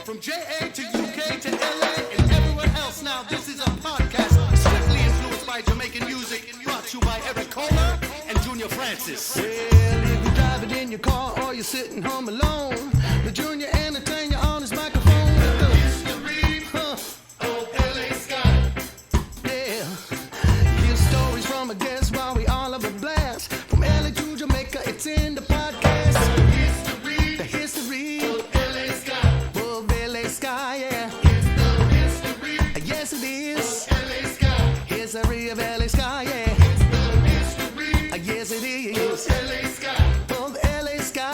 From JA to UK to LA and everywhere else now, this is a podcast strictly influenced by Jamaican music, brought to you by Eric Kohler and Junor Francis. Well, if you're driving in your car or you're sitting home alone, the Junior entertain you on his microphone with the history of LA Ska. Yeah, hear stories from a guest while we all have a blast. From LA to Jamaica, it's in the podcast. The history of LA Ska. Of LA Ska, yeah. It's the history. Yes, it is. Of LA Ska. History of LA Ska, yeah. It's the history. Yes, it is. Of LA Ska. Of LA Ska.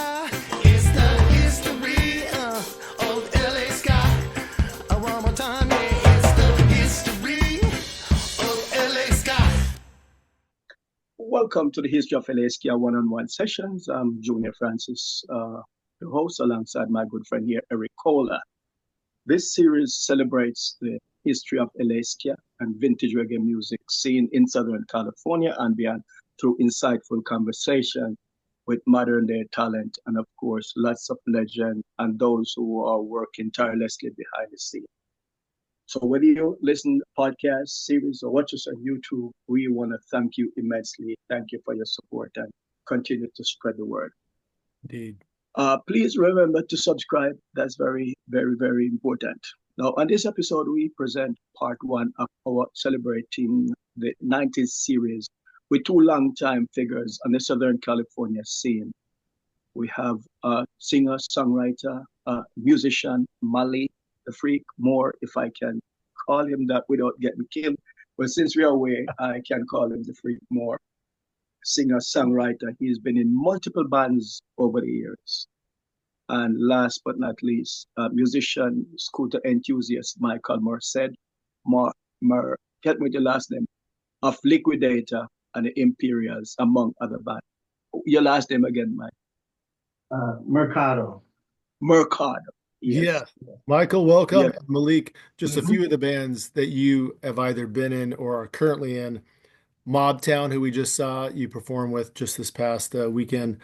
It's the history of LA Ska. One more time, yeah. It's the history of LA Ska. Welcome to the History of LA Ska one-on-one sessions. I'm Junor Francis, the host, alongside my good friend here, Eric Kohler. This series celebrates the history of LA Ska and vintage reggae music scene in Southern California and beyond through insightful conversation with modern-day talent and, of course, lots of legend and those who are working tirelessly behind the scene. So whether you listen to podcast series or watch us on YouTube, we want to thank you immensely. Thank you for your support and continue to spread the word. Indeed. Please remember to subscribe. That's very, very, very important. Now, on this episode, we present part one of our celebrating the 90s series with two longtime figures on the Southern California scene. We have a singer, songwriter, musician, Malik, the Freq, more if I can call him that without getting killed. But since we are away, I can call him the Freq more. Singer, songwriter. He's been in multiple bands over the years. And last but not least, musician, scooter enthusiast, Michael Mercado, get me the last name, of Liquidator and the Imperials, among other bands. Your last name again, Mike? Mercado. Mercado. Yes. Yeah. Michael, welcome. Yeah. Malik, just a few of the bands that you have either been in or are currently in. Mobtown, who we just saw you perform with just this past weekend,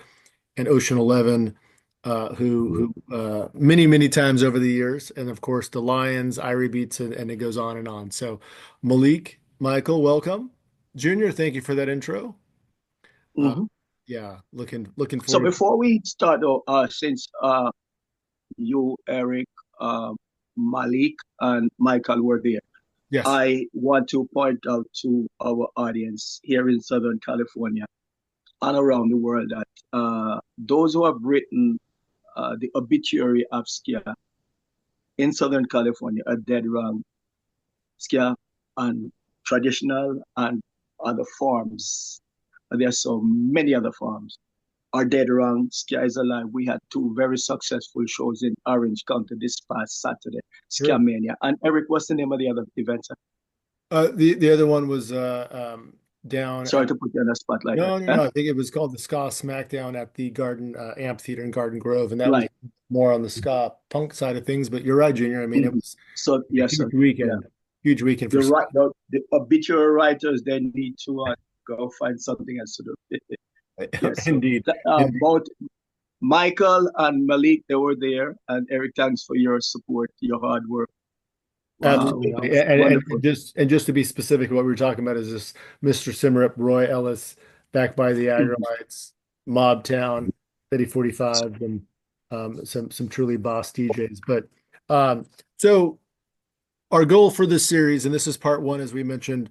and Ocean 11, who many times over the years, and of course the Lions, Irie Beats, and it goes on and on. So Malik, Michael, welcome. Junior, thank you for that intro. Yeah, looking forward. So before we start, since you, Eric, Malik, and Michael were there, yes, I want to point out to our audience here in Southern California and around the world that those who have written the obituary of Ska in Southern California are dead wrong. Ska and traditional and other forms, there are so many other forms, are dead wrong. Ska is alive. We had two very successful shows in Orange County this past Saturday, Ska Mania. And Eric, what's the name of the other event? The other one was down. Sorry to put you on the spotlight. No. I think it was called the Ska Smackdown at the Garden Amphitheater in Garden Grove, and that was more on the ska punk side of things. But you're right, Junior. I mean, it was so yes, huge weekend. Yeah. Huge weekend. You're right. The obituary writers, they need to go find something else to do. Yes, Indeed. Both Michael and Malik, they were there, and Eric, thanks for your support, your hard work. Absolutely. And just to be specific, what we were talking about is this Mr. Simmerup, Roy Ellis, backed by the Aggrolites, Mobtown, Betty 45, and some truly boss DJs. But so our goal for this series, and this is part one, as we mentioned,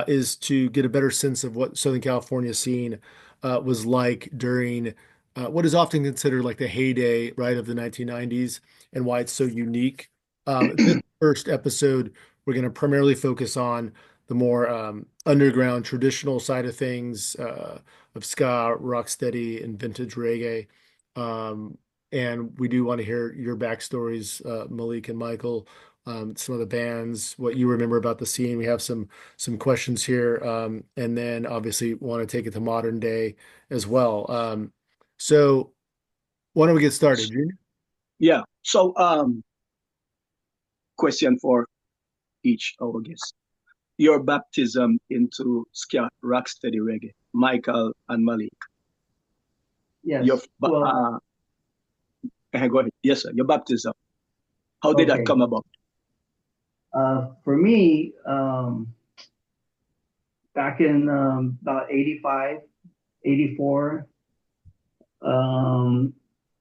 is to get a better sense of what Southern California scene was like during what is often considered like the heyday, right, of the 1990s, and why it's so unique. This first episode, we're going to primarily focus on the more underground, traditional side of things of ska, rocksteady, and vintage reggae. And we do want to hear your backstories, Malik and Michael, some of the bands, what you remember about the scene. We have some questions here, and then obviously want to take it to modern day as well. So why don't we get started, Junior? Yeah. So question for each of our guests. Your baptism into ska, rocksteady reggae, Michael and Malik. Yes. Go ahead. Yes, sir. Your baptism. How did that come about? For me, back in about 85, 84,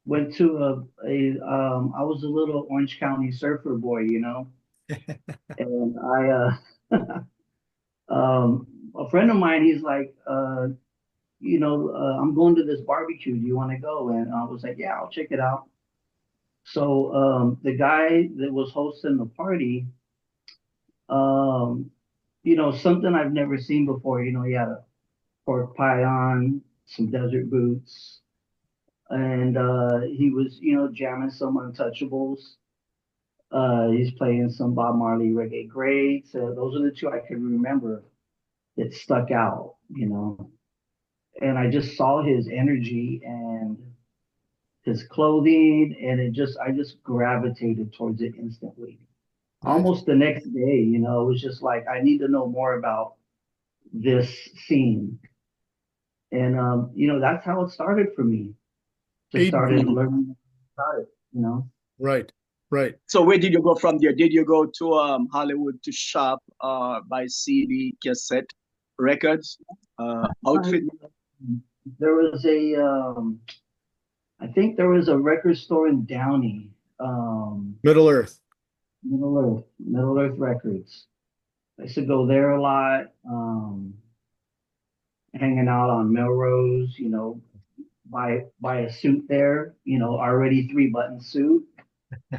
went to I was a little Orange County surfer boy, you know, and a friend of mine, he's like, I'm going to this barbecue. Do you want to go? And I was like, yeah, I'll check it out. So the guy that was hosting the party, something I've never seen before. He had a pork pie on, some desert boots, and he was, jamming some Untouchables. He's playing some Bob Marley reggae greats. Those are the two I could remember that stuck out, And I just saw his energy and his clothing, and I just gravitated towards it instantly. Almost the next day, it was just like, I need to know more about this scene. And, that's how it started for me. Just started learning about it, Right, right. So where did you go from there? Did you go to Hollywood to shop, buy CD, cassette, records, outfit? There was I think there was a record store in Downey. Middle Earth Records. I used to go there a lot, hanging out on Melrose, buy a suit there, already 3-button suit.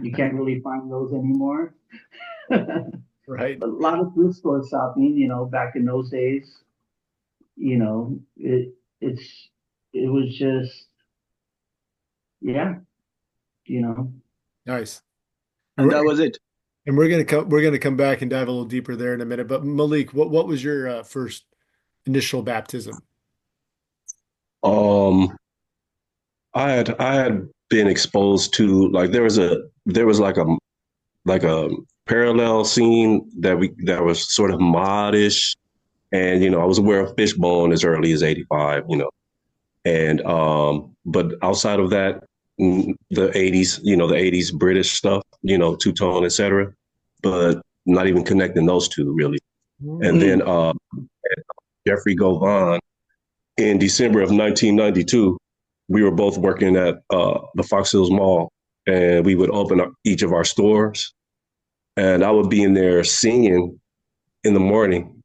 You can't really find those anymore. Right. A lot of thrift store shopping, back in those days, it was just, yeah, Nice. And that was it. And we're gonna come back and dive a little deeper there in a minute. But Malik, what was your first initial baptism? I had been exposed to, like, there was like a parallel scene that was sort of modish, and I was aware of Fishbone as early as 85, and but outside of that, the 80s, the 80s British stuff, two-tone, etc., but not even connecting those two really. And then Jeffrey Govan, in December of 1992, we were both working at the Fox Hills Mall, and we would open up each of our stores, and I would be in there singing in the morning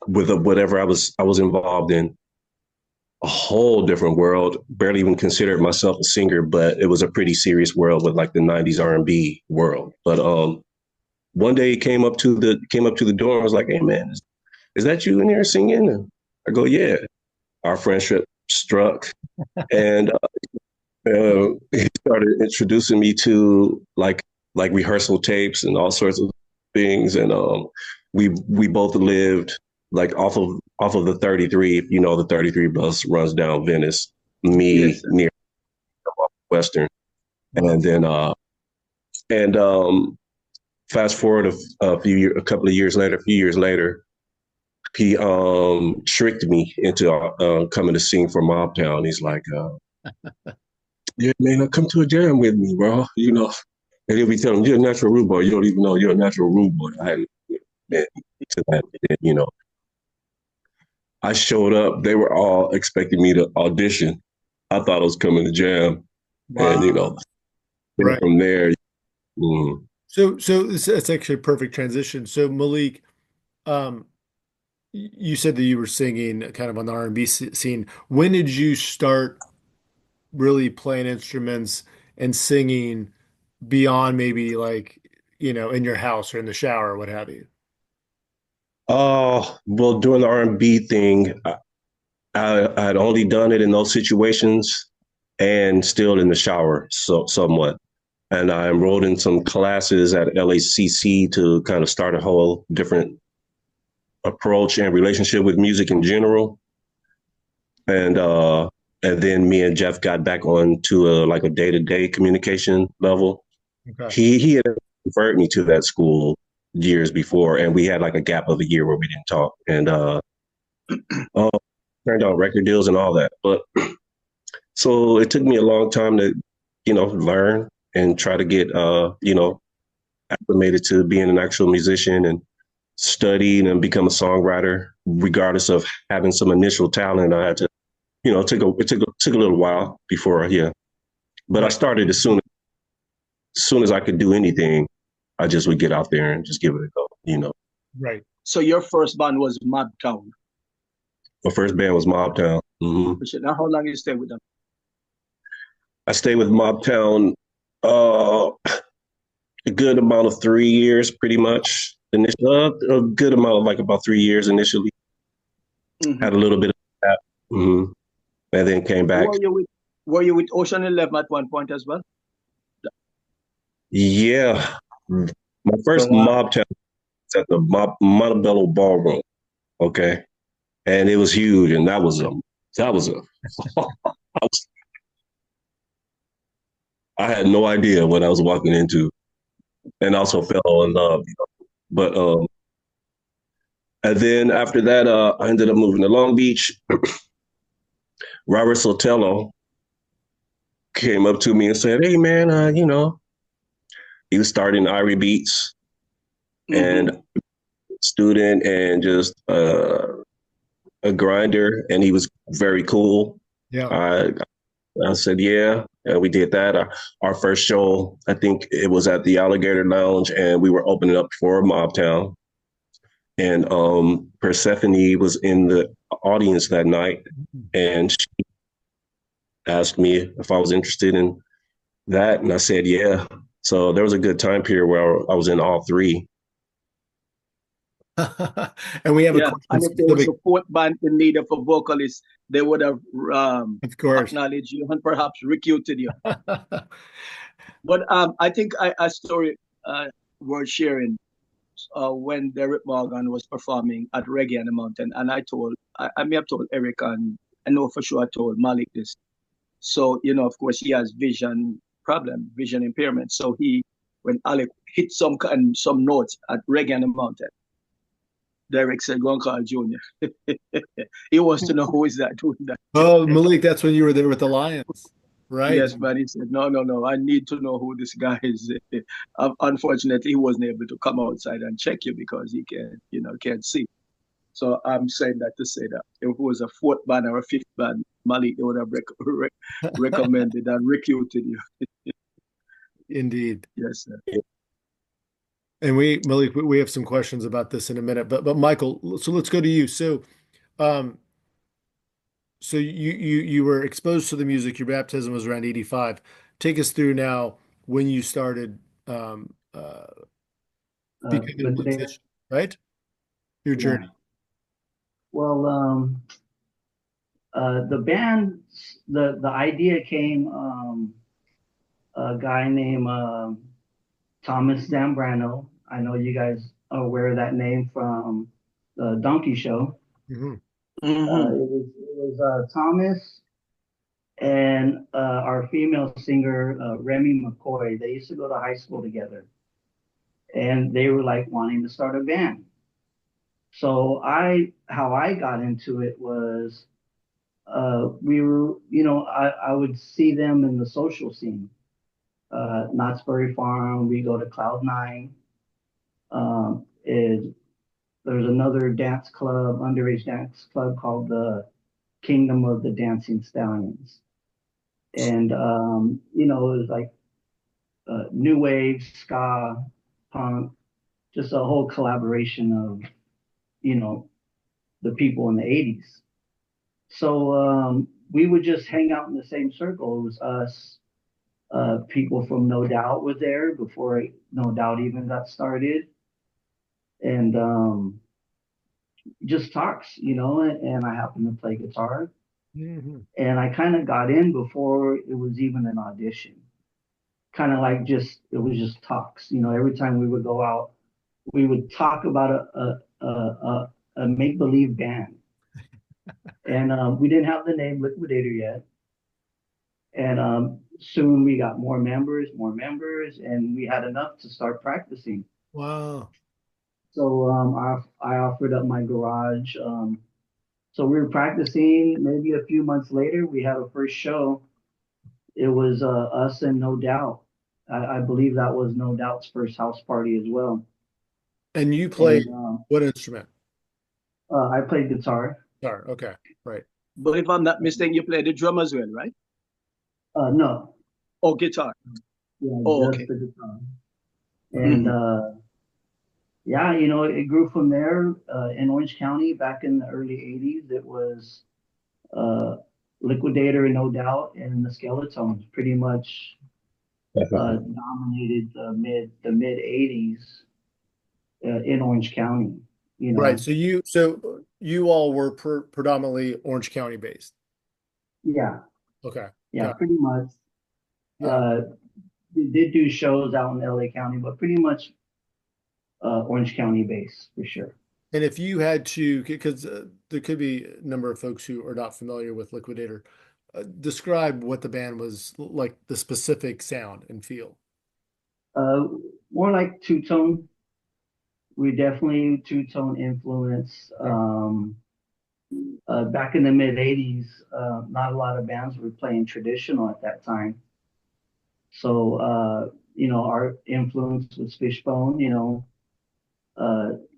with whatever I was involved in. A whole different world. Barely even considered myself a singer, but it was a pretty serious world with like the 90s R&B world. But one day he came up to the door and was like, "Hey man, is that you in there singing?" And I go, "Yeah." Our friendship struck, and he started introducing me to like rehearsal tapes and all sorts of things. And we both lived like off of the 33, the 33 bus runs down Venice, near Western. And then fast forward a few years later, he tricked me into coming to sing for Mobtown. He's like, "Yeah, man, come to a jam with me, bro." And he'll be telling me, "You're a natural rude boy. You don't even know you're a natural rude boy." I hadn't been to that, I showed up. They were all expecting me to audition. I thought I was coming to jam. Wow. And, right from there. So it's actually a perfect transition. So Malik, you said that you were singing kind of on the R&B scene. When did you start really playing instruments and singing beyond maybe like, in your house or in the shower or what have you? Well, doing the R&B thing, I had only done it in those situations and still in the shower, somewhat. And I enrolled in some classes at LACC to kind of start a whole different approach and relationship with music in general. And then me and Jeff got back on to a day-to-day communication level. Okay. He had referred me to that school years before, and we had like a gap of a year where we didn't talk, and turned out record deals and all that. But so it took me a long time to, learn and try to get, acclimated to being an actual musician and study and become a songwriter, regardless of having some initial talent. I had to, it took a little while before, yeah. But I started as soon as I could do anything, I just would get out there and just give it a go, Right. So your first band was Mobtown. My first band was Mobtown. Mm-hmm. Now, how long you stay with them? I stayed with Mobtown a good amount of 3 years, pretty much. A good amount of like about 3 years initially. Mm-hmm. Had a little bit of that, and then came back. Were you with Ocean 11 at one point as well? Yeah, my first Mobtown was at the Montebello Ballroom. Okay, and it was huge, and that was a I had no idea what I was walking into, and also fell in love. But and then after that, I ended up moving to Long Beach. Robert Sotelo came up to me and said, "Hey, man, he was starting Irie Beats, and student and just a grinder, and he was very cool." Yeah. I said, yeah, and we did that. Our first show, I think it was at the Alligator Lounge, and we were opening up for Mobtown. And Persephone was in the audience that night, and she asked me if I was interested in that, and I said, yeah. So there was a good time period where I was in all three. And we have a question. And if there was a fourth band in need of a vocalist, they would have of course acknowledged you and perhaps recruited you. But I think a story worth sharing when Derek Morgan was performing at Reggae on the Mountain, and I may have told Eric, and I know for sure I told Malik this. So, of course, he has vision impairment. So when Alec hit some notes at Reggae on the Mountain, Derek said, "Go and call Junior." He wants to know who is that doing that. Oh, Malik, that's when you were there with the Lions, right? Yes, but he said, no, I need to know who this guy is. Unfortunately, he wasn't able to come outside and check you because he can't see. So I'm saying that to say that if it was a fourth band or a fifth band, Malik, they would have recommended and recruited you. Indeed. Yes, sir. And Malik, we have some questions about this in a minute, but Michael, so let's go to you. So, so you were exposed to the music. Your baptism was around 85. Take us through now when you started becoming a musician, right? Your journey. Yeah. Well, the band, the idea came a guy named Thomas Zambrano. I know you guys are aware of that name from the Donkey Show. Mm-hmm. It was Thomas and our female singer, Remy McCoy. They used to go to high school together. And they were like wanting to start a band. So how I got into it was we were, I would see them in the social scene. Knott's Berry Farm, we go to Cloud 9. There's another dance club, underage dance club called the Kingdom of the Dancing Stallions. And, it was like new wave, ska, punk, just a whole collaboration of, the people in the 80s. So we would just hang out in the same circle. It was us. People from No Doubt were there before No Doubt even got started. And just talks, and I happened to play guitar. Mm-hmm. And I kind of got in before it was even an audition. Kind of like it was just talks. Every time we would go out, we would talk about a make-believe band. And we didn't have the name Liquidator yet. And soon we got more members, and we had enough to start practicing. Wow. So I offered up my garage. So we were practicing. Maybe a few months later, we had a first show. It was us and No Doubt. I believe that was No Doubt's first house party as well. And you played And what instrument? I played guitar. Guitar. Okay, right. But if I'm not mistaken, you play the drum as well, right? No, Or guitar? yeah, Oh, just okay. the guitar. And yeah, you know, it grew from there. In Orange County back in the early '80s, it was Liquidator and No Doubt and the Skeletones pretty much dominated the mid '80s in Orange County. You know, Right. So you all were predominantly Orange County based. yeah, Okay. yeah, Got it. pretty much. Yeah. We did do shows out in LA County, but pretty much Orange County based for sure. And if you had to, because there could be a number of folks who are not familiar with Liquidator, describe what the band was like, the specific sound and feel. More like two-tone. We definitely two-tone influence. Back in the mid '80s, not a lot of bands were playing traditional at that time. So, you know, our influence was Fishbone, you know,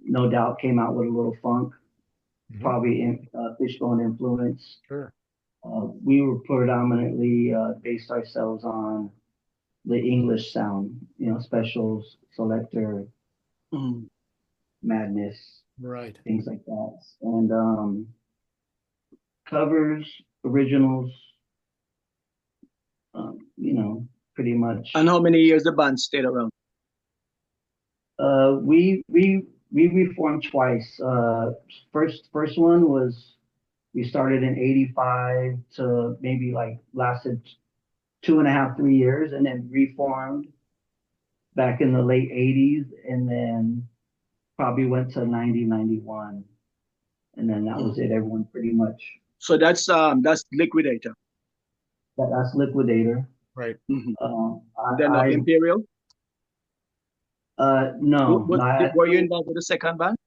No Doubt came out with a little funk, probably Fishbone influence. Sure. We were predominantly based ourselves on the English sound, you know, Specials, Selector, Madness, Right. things like that. And covers, originals, you know, pretty much. And how many years the band stayed around? We reformed twice. First one was we started in '85 to maybe like lasted 2.5, 3 years, and then reformed back in the late '80s, and then probably went to '90, '91, and then that was it. Everyone pretty much. So that's Liquidator. That's Liquidator. Right. Then Imperial. No. Were you involved with the second band?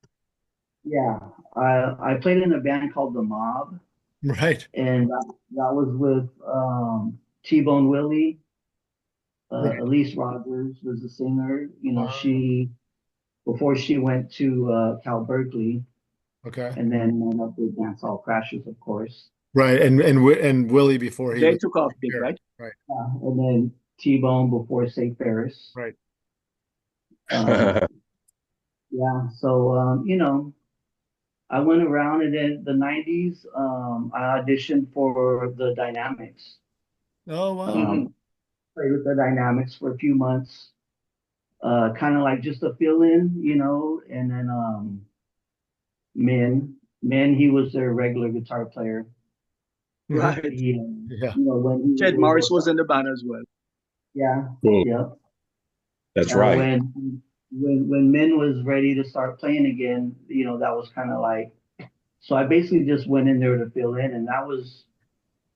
Yeah, I played in a band called The Mob. Right. And that was with T-Bone Willie. Right. Elise Rogers was the singer. You know, before she went to Cal Berkeley, Okay. and then went up with Dance Hall Crashers, of course. Right. And Willie before They took off big, right? Right. And then T-Bone before St. Ferris. Right. Yeah. So you know, I went around, and in the '90s, I auditioned for the Dynamics. Oh wow. Played with the Dynamics for a few months, kind of like just a fill-in, you know. And then Min, he was their regular guitar player. Right. He, Yeah. you know, when Ted Morris was in the band as well. Yeah. Cool. Yep. That's right. When Min was ready to start playing again, you know, that was kind of like, so I basically just went in there to fill in, and that was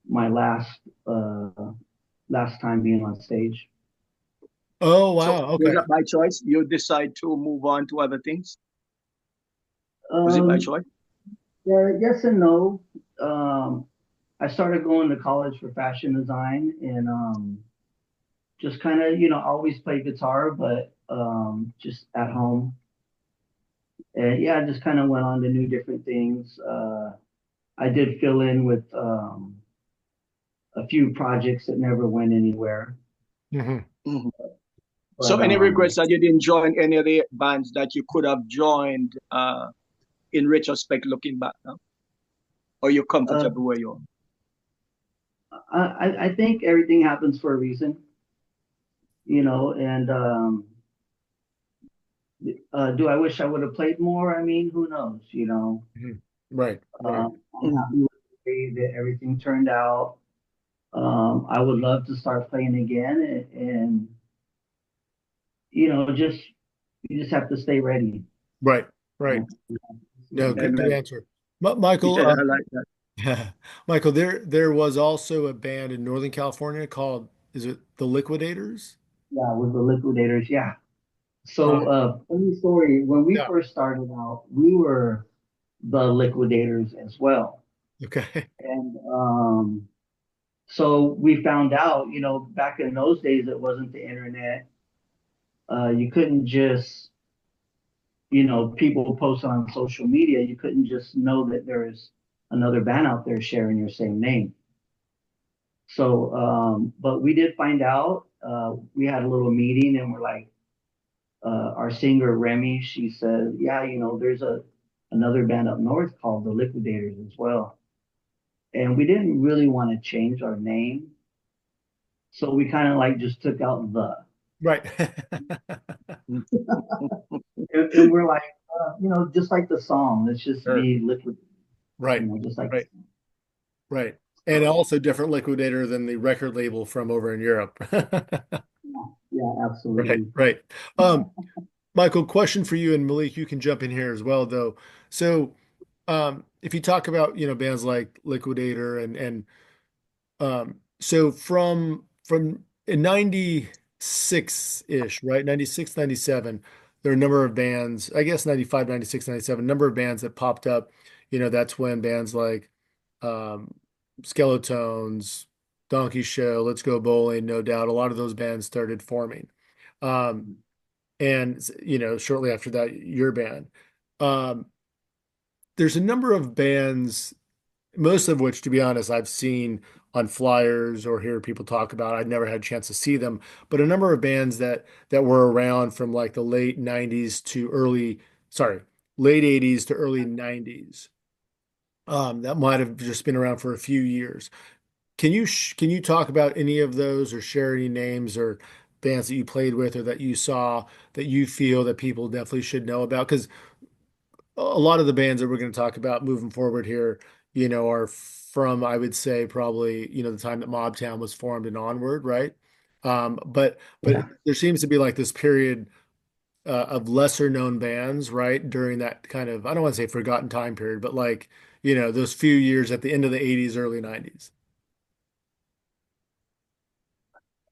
my last time being on stage. Oh wow. So Okay. was that by choice? You decide to move on to other things? Was it by choice? Yeah, yes and no. I started going to college for fashion design, and just kind of, you know, always played guitar, but just at home. And yeah, I just kind of went on to do different things. I did fill in with a few projects that never went anywhere. So any regrets that you didn't join any of the bands that you could have joined in retrospect, looking back now? Or you're comfortable where you are? I think everything happens for a reason, you know, and do I wish I would have played more? I mean, who knows, you know? Right. I'm happy with the way that everything turned out. I would love to start playing again, and you know, you just have to stay ready. Right. Right. No, good answer. Michael, I like that. Michael, there was also a band in Northern California called, is it the Liquidators? Yeah, with the Liquidators, yeah. So, funny story, when we first started out, we were the Liquidators as well. Okay. And So we found out, back in those days, it wasn't the internet. You couldn't just, people post on social media. You couldn't just know that there's another band out there sharing your same name. So, but we did find out. We had a little meeting, and we're like, our singer Remy, she said, yeah, there's another band up north called the Liquidators as well. And we didn't really want to change our name. So we kind of like just took out the. Right. And we're like, just like the song, let's just be Liquid. Right. Just like right. Right. And also different Liquidator than the record label from over in Europe. Yeah, absolutely. Right. Michael, question for you, and Malik, you can jump in here as well, though. So, if you talk about, bands like Liquidator and so from in 96-ish, right? 96, 97, there are a number of bands, I guess 95, 96, 97, number of bands that popped up. That's when bands like Skeletones, Donkey Show, Let's Go Bowling, No Doubt, a lot of those bands started forming. And shortly after that, your band. There's a number of bands, most of which, to be honest, I've seen on flyers or hear people talk about. I'd never had a chance to see them, but a number of bands that were around from like the late 80s to early 90s. That might have just been around for a few years. Can you talk about any of those or share any names or bands that you played with or that you saw that you feel that people definitely should know about? Because a lot of the bands that we're going to talk about moving forward here, are from, I would say, probably, the time that Mobtown was formed and onward, right? But Yeah. there seems to be like this period of lesser known bands, right? During that kind of, I don't want to say forgotten time period, but like, those few years at the end of the 80s, early 90s.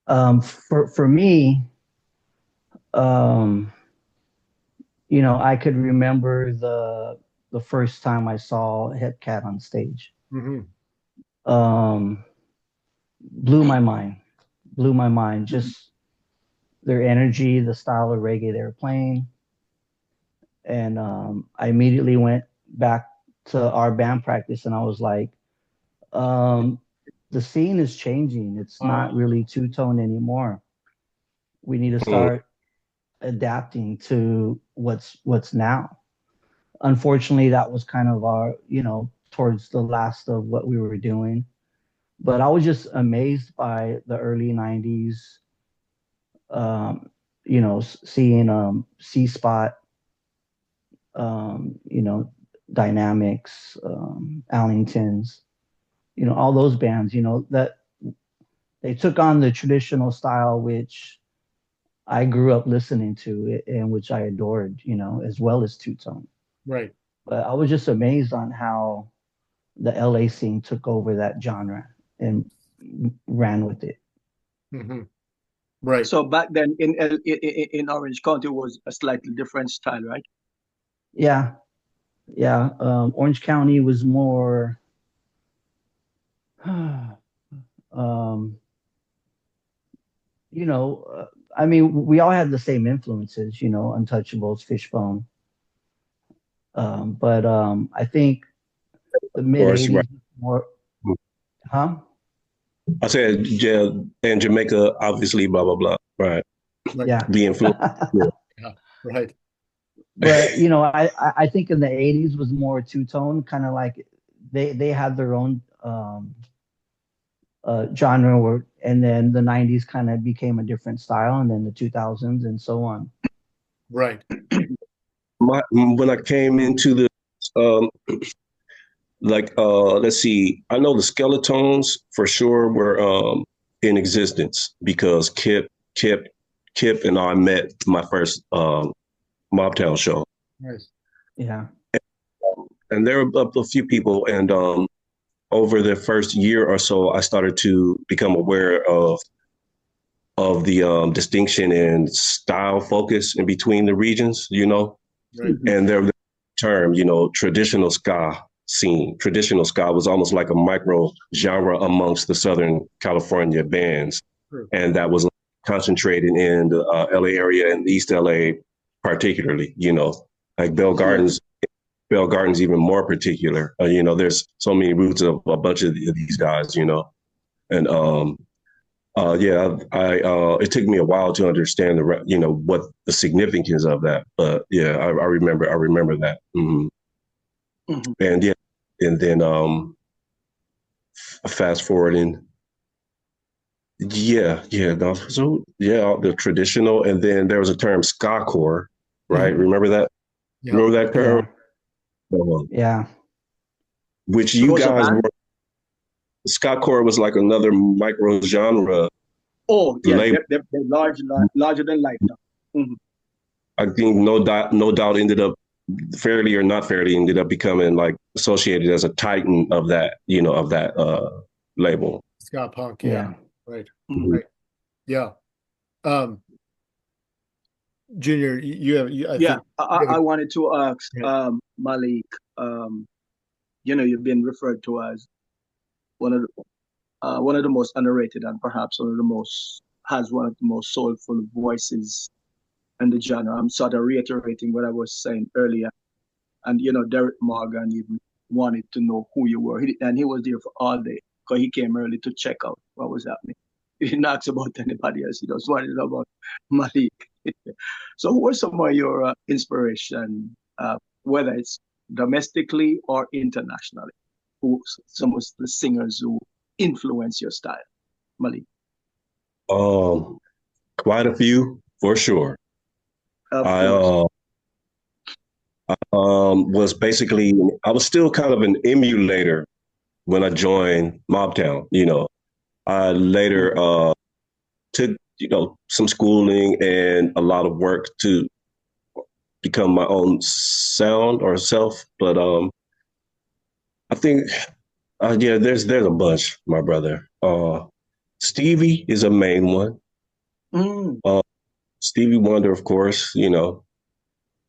For me, I could remember the first time I saw Hepcat on stage. Mm-hmm. Blew my mind. Just their energy, the style of reggae they were playing. And I immediately went back to our band practice, and I was like, the scene is changing. It's not really two-tone anymore. We need to start adapting to what's now. Unfortunately, that was kind of our, towards the last of what we were doing. But I was just amazed by the early 90s, seeing C-Spot, Dynamics, Allingtons, all those bands, that they took on the traditional style, which I grew up listening to and which I adored, as well as two-tone. Right. But I was just amazed on how the LA scene took over that genre and ran with it. Mm-hmm. Right. So back then in Orange County was a slightly different style, right? Yeah. Orange County was more, I mean, we all had the same influences, Untouchables, Fishbone. But I think the mid-80s more, huh? I said, yeah, and Jamaica, obviously, blah, blah, blah. Right. Yeah. The influence. Yeah. Right. But, I think in the 80s was more two-tone, kind of like they had their own genre, and then the 90s kind of became a different style, and then the 2000s and so on. Right. When I came into the, let's see, I know the Skeletones for sure were in existence because Kip and I met my first Mobtown show. Nice. Yeah. And there were a few people, and over the first year or so, I started to become aware of the distinction and style focus in between the regions, Right. and their term, traditional ska scene. Traditional ska was almost like a micro genre amongst the Southern California bands. True. And that was concentrated in the LA area and East LA particularly, you know, like Bell Gardens. Bell Gardens even more particular. You know, there's so many roots of a bunch of these guys, you know. And it took me a while to understand what the significance of that. But yeah, I remember that. Mm-hmm. Mm-hmm. And then fast forwarding. The traditional, and then there was a term ska core, right? Mm-hmm. Remember that? Yeah. Remember that term? Yeah. Which you guys were. Ska core was like another micro genre. Oh, yeah, they're larger than life. Mm-hmm. I think no doubt ended up fairly or not fairly ended up becoming like associated as a titan of that, you know, of that label. Ska punk, yeah. Right. Mm-hmm. Right. Yeah. Junior, I wanted to ask Malik, you know, you've been referred to as one of the most underrated and perhaps one of the most soulful voices in the genre. I'm sort of reiterating what I was saying earlier. And, you know, Derek Morgan even wanted to know who you were. And he was there for all day because he came early to check out what was happening. He didn't ask about anybody else. He just wanted to know about Malik. So who were some of your inspiration, whether it's domestically or internationally? Who some of the singers who influence your style, Malik? Quite a few, for sure. I was still kind of an emulator when I joined Mobtown. You know, I later took, you know, some schooling and a lot of work to become my own sound or self. But I think, there's a bunch, my brother. Stevie is a main one. Mm. Stevie Wonder, of course, you know.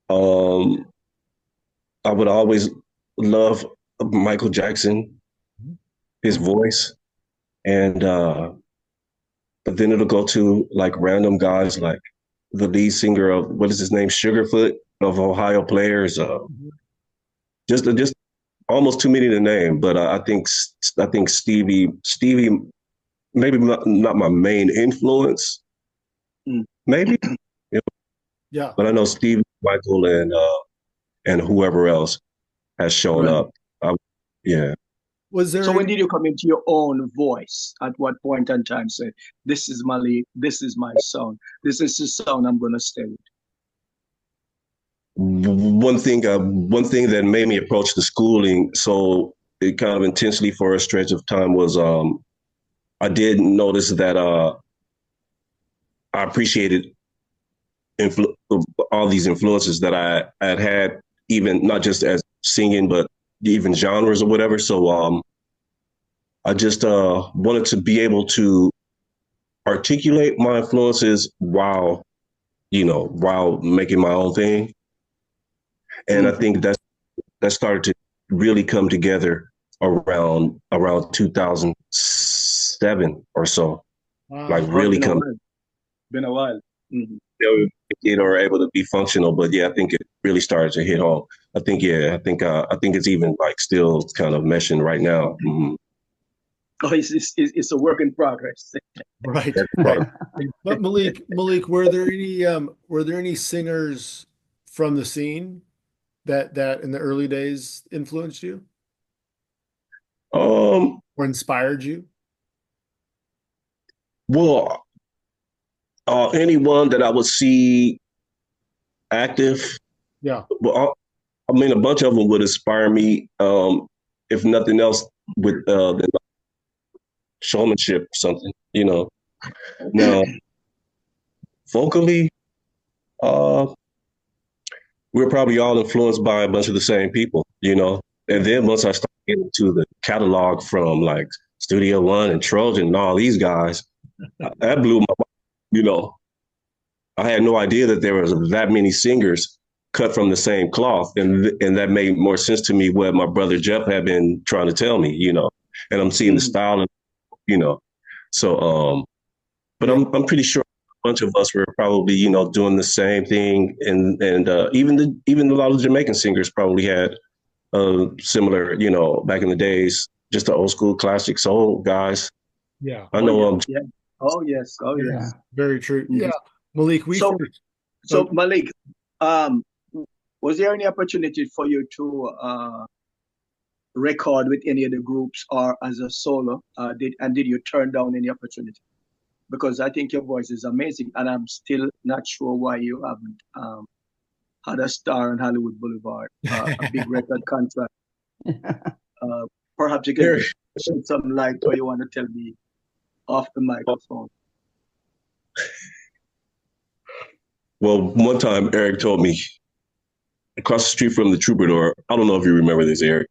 I would always love Michael Jackson, his voice. And but then it'll go to like random guys like the lead singer of, what is his name, Sugarfoot of Ohio Players. Just almost too many to name, but I think Stevie, maybe not my main influence, maybe. You know? Yeah. But I know Stevie, Michael, and whoever else has shown up. Was there? So when did you come into your own voice? At what point in time say, "This is Malik, this is my sound, this is the sound I'm going to stay with"? One thing that made me approach the schooling so it kind of intensely for a stretch of time was I did notice that I appreciated all these influences that I had, even not just as singing, but even genres or whatever. So I just wanted to be able to articulate my influences while making my own thing. And I think that started to really come together around 2007 or so. Wow. Like really come. Been a while. Mm-hmm. Or able to be functional, but I think it really started to hit home. I think it's even like still kind of meshing right now. Mm-hmm. Oh, it's a work in progress. Right. But Malik, were there any singers from the scene that in the early days influenced you? Or inspired you? Well, anyone that I would see active. Yeah. Well, I mean, a bunch of them would inspire me, if nothing else, with the showmanship or something, you know. Now, vocally, we're probably all influenced by a bunch of the same people, you know. And then once I started getting into the catalog from like Studio One and Trojan and all these guys, that blew my mind, you know. I had no idea that there was that many singers cut from the same cloth, and that made more sense to me what my brother Jeff had been trying to tell me, and I'm seeing the style, and so but I'm pretty sure a bunch of us were probably doing the same thing, and even a lot of Jamaican singers probably had similar, back in the days, just the old school classic soul guys. Yeah, I know. Yeah. Oh yes. Oh yes. Yeah. Very true. Yeah, Malik. So Malik, was there any opportunity for you to record with any of the groups or as a solo? Did you turn down any opportunity? Because I think your voice is amazing, and I'm still not sure why you haven't had a star on Hollywood Boulevard, a big record contract. Perhaps you can shed some light, or you want to tell me off the microphone. Well, one time Eric told me across the street from the Troubadour, I don't know if you remember this, Eric.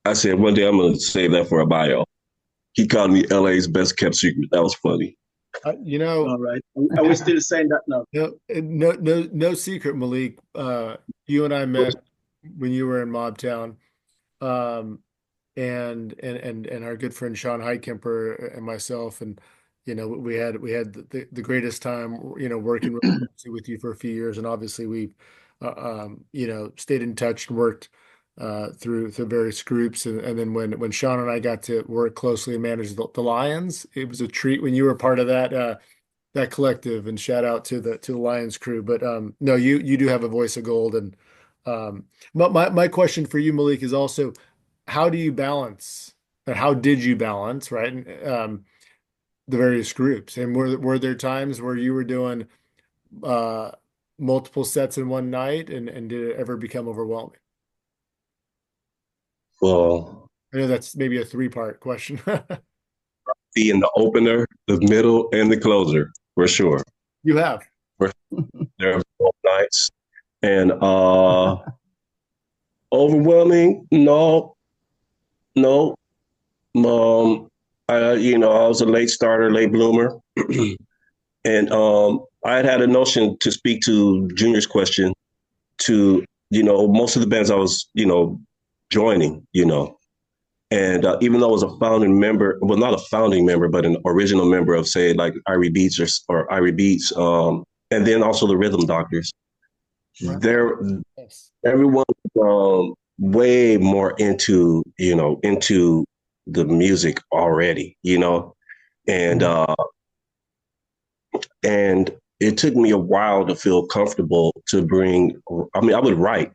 I said, one day I'm going to save that for a bio. He called me LA's best kept secret. That was funny. All right. Are we still saying that now? No secret, Malik. You and I met when you were in Mobtown, and our good friend Sean Heidkemper and myself, and we had the greatest time, working really closely with you for a few years, and obviously we've stayed in touch and worked through various groups, and then when Sean and I got to work closely and manage the Lions, it was a treat when you were part of that collective, and shout out to the Lions crew. But no, you do have a voice of gold, and my question for you, Malik, is also, how do you balance, and how did you balance, right, the various groups? And were there times where you were doing multiple sets in one night, and did it ever become overwhelming? Well, I know that's maybe a 3-part question. Be in the opener, the middle, and the closer, for sure. You have. There are both nights. And overwhelming? No. I was a late starter, late bloomer. And I had a notion, to speak to Junior's question, to, most of the bands I was, joining, and even though I was a founding member, well, not a founding member, but an original member of, say, like Irie Beats or Irie Beats, and then also the Rhythm Doctors, everyone way more into the music already, and it took me a while to feel comfortable to bring. I mean, I would write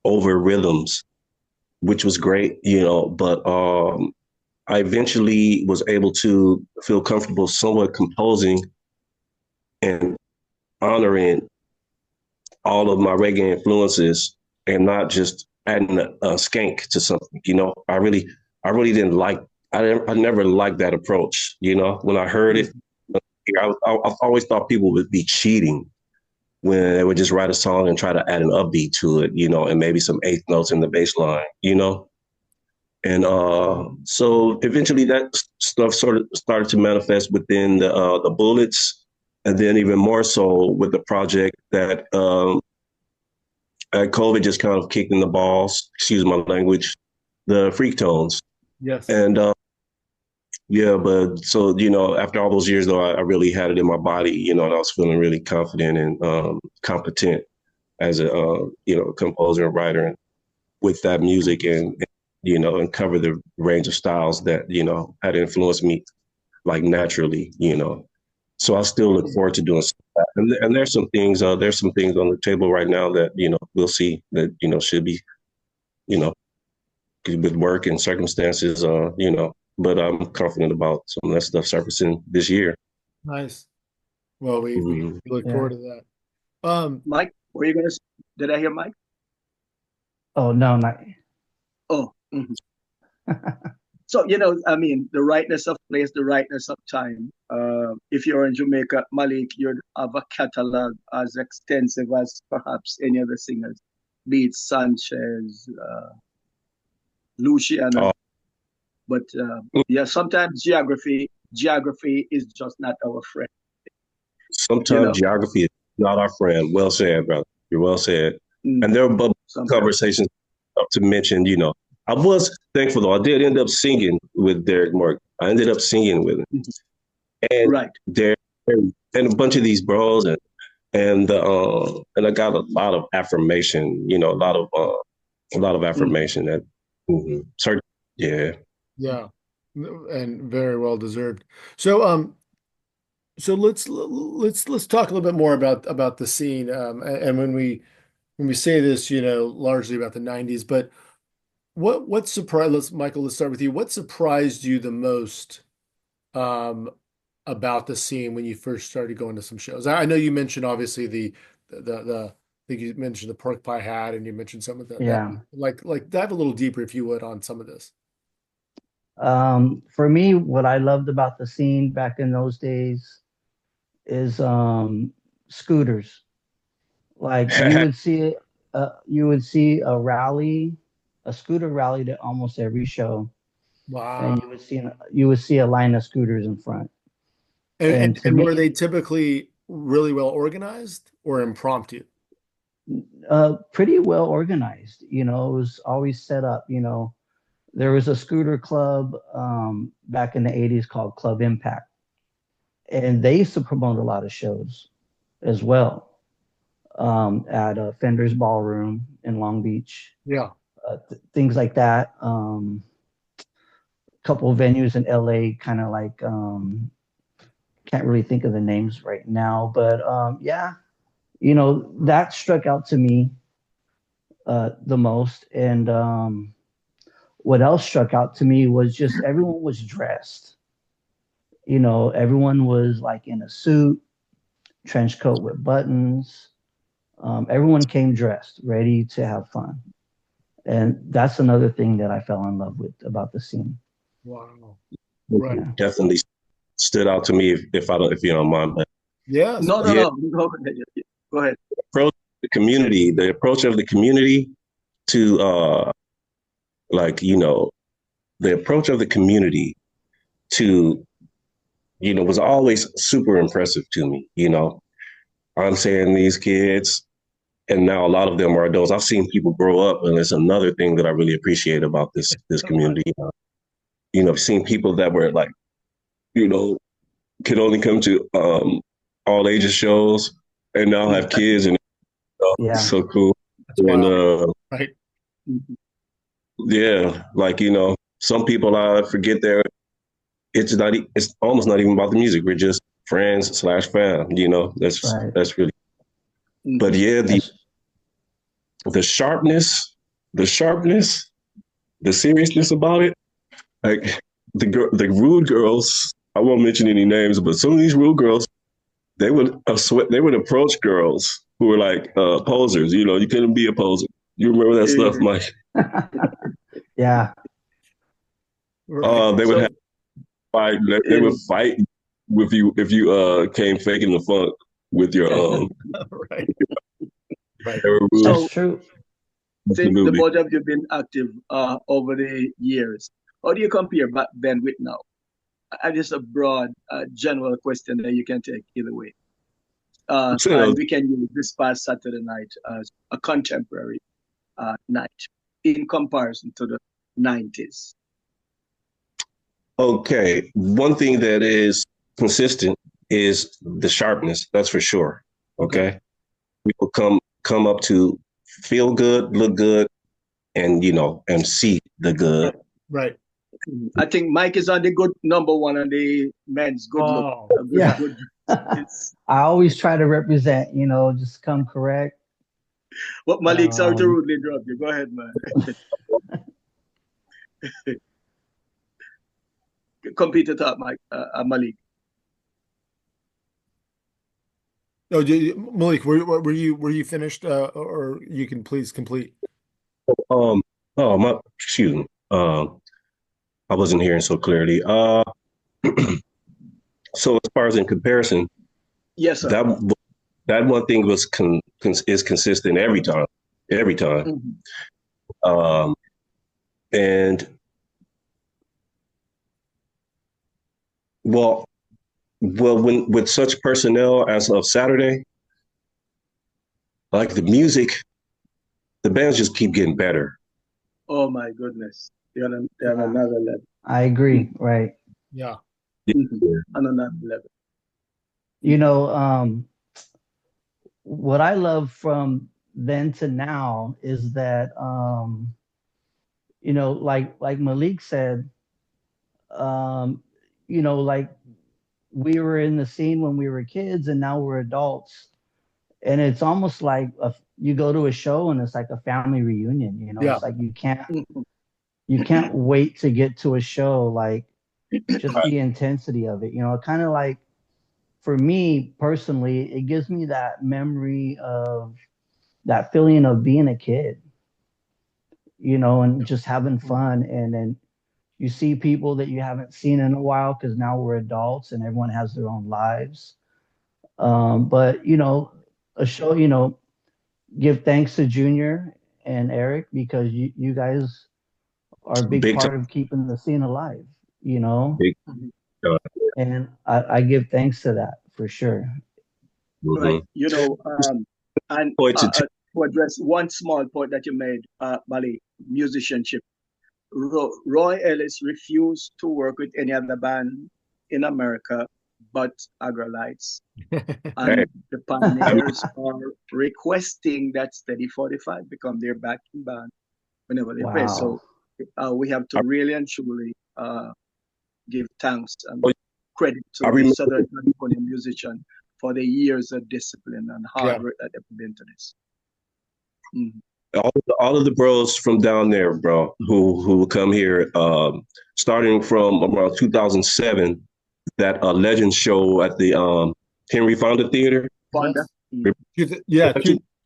over rhythms, which was great, but I eventually was able to feel comfortable somewhat composing and honoring all of my reggae influences, and not just adding a skank to something. I really didn't like. I never liked that approach. When I heard it, I always thought people would be cheating when they would just write a song and try to add an upbeat to it, and maybe some eighth notes in the bass line, And so eventually that stuff sort of started to manifest within the Bullets, and then even more so with the project that COVID just kind of kicked in the balls, excuse my language, the Freqtones. Yes. And yeah, but so, after all those years, though, I really had it in my body, and I was feeling really confident and competent as a, composer and writer, and with that music, and cover the range of styles that, had influenced me, like, naturally, So I still look forward to doing that. And there's some things on the table right now that, we'll see that, should be, with work and circumstances, but I'm confident about some of that stuff surfacing this year. Nice. Well, we look forward to that. Mike, were you going to, did I hear Mike? Oh, no, not. Oh, So, the rightness of place, the rightness of time. If you're in Jamaica, Malik, you'd have a catalog as extensive as perhaps any other singers, Beats, Sanchez, Luciano. But sometimes geography is just not our friend. Sometimes geography is not our friend. Well said, brother. You're well said. Mm. And there were conversations to mention, you know. I was thankful though. I did end up singing with Derek Mark. I ended up singing with him. And there and a bunch of these bros and I got a lot of affirmation, you know, a lot of affirmation that yeah. Yeah. And very well deserved. So so let's talk a little bit more about the scene. And when we say this, you know, largely about the 90s, but what surprised Michael, let's start with you. What surprised you the most about the scene when you first started going to some shows? I know you mentioned obviously the I think you mentioned the pork pie hat, and you mentioned some of that. Yeah. Like dive a little deeper if you would on some of this. For me, what I loved about the scene back in those days is scooters. Like you would see a rally, a scooter rally at almost every show. Wow. And you would see a line of scooters in front. And were they typically really well organized or impromptu? Pretty well organized. You know, it was always set up. You know, there was a scooter club back in the 80s called Club Impact. And they used to promote a lot of shows as well at Fender's Ballroom in Long Beach. Yeah. Things like that. Couple of venues in LA, kind of like, can't really think of the names right now, but yeah, you know, that struck out to me the most. And what else struck out to me was just everyone was dressed. You know, everyone was like in a suit, trench coat with buttons. Everyone came dressed, ready to have fun. And that's another thing that I fell in love with about the scene. Wow. Right. Definitely stood out to me if you don't mind. But no. Go ahead. The approach of the community to like, you know, the approach of the community to, you know, was always super impressive to me. You know, I'm saying these kids, and now a lot of them are adults. I've seen people grow up, and it's another thing that I really appreciate about this community. You know, I've seen people that were like, you know, could only come to all ages shows, and now have kids, and it's so cool. And right. Yeah, like, you know, some people I forget it's almost not even about the music. We're just friends / fam, you know. That's really, but yeah, the sharpness, the seriousness about it. Like the rude girls, I won't mention any names, but some of these rude girls, they would approach girls who were like posers. You know, you couldn't be a poser. You remember that stuff, Mike? Yeah. They would have fight. They would fight with you if you came faking the funk with your right. That's true. Since the both of you have been active over the years, how do you compare back then with now? And just a broad, general question that you can take either way. And we can use this past Saturday night as a contemporary night in comparison to the 90s. Okay, one thing that is consistent is the sharpness. That's for sure. Okay, people come up to feel good, look good, and you know, and see the good. Right. I think Mike is on the good number one on the men's good look. Good. I always try to represent, you know, just come correct. What Malik, sorry to rudely drop you. Go ahead, man. Complete the thought, Mike. Malik. Oh, Malik, were you finished, or you can please complete? Excuse me. I wasn't hearing so clearly. So as far as in comparison, yes, sir. That one thing was is consistent every time. And well, when with such personnel as of Saturday, like the music, the bands just keep getting better. Oh my goodness. They're on another level. I agree. Right. Yeah. On another level. You know, what I love from then to now is that, you know, like Malik said, you know, like we were in the scene when we were kids and now we're adults. And it's almost like you go to a show and it's like a family reunion, you know, it's like you can't wait to get to a show, like just the intensity of it, you know, kind of like for me personally, it gives me that memory of that feeling of being a kid, you know, and just having fun. And then you see people that you haven't seen in a while because now we're adults and everyone has their own lives. But, you know, a show, you know, give thanks to Junior and Eric because you guys are a big part of keeping the scene alive, you know? And I give thanks to that for sure. Right. You know, and to address one small point that you made, Malik, musicianship. Roy Ellis refused to work with any other band in America but Aggrolites. And the Pioneers are requesting that Steady 45 become their backing band whenever they play. So we have to really and truly give thanks and credit to the Southern California musician for the years of discipline and hard work that they've put into this. All of the bros from down there, bro, who come here, starting from around 2007, that Legend show at the Henry Fonda Theater. Fonda? Yeah,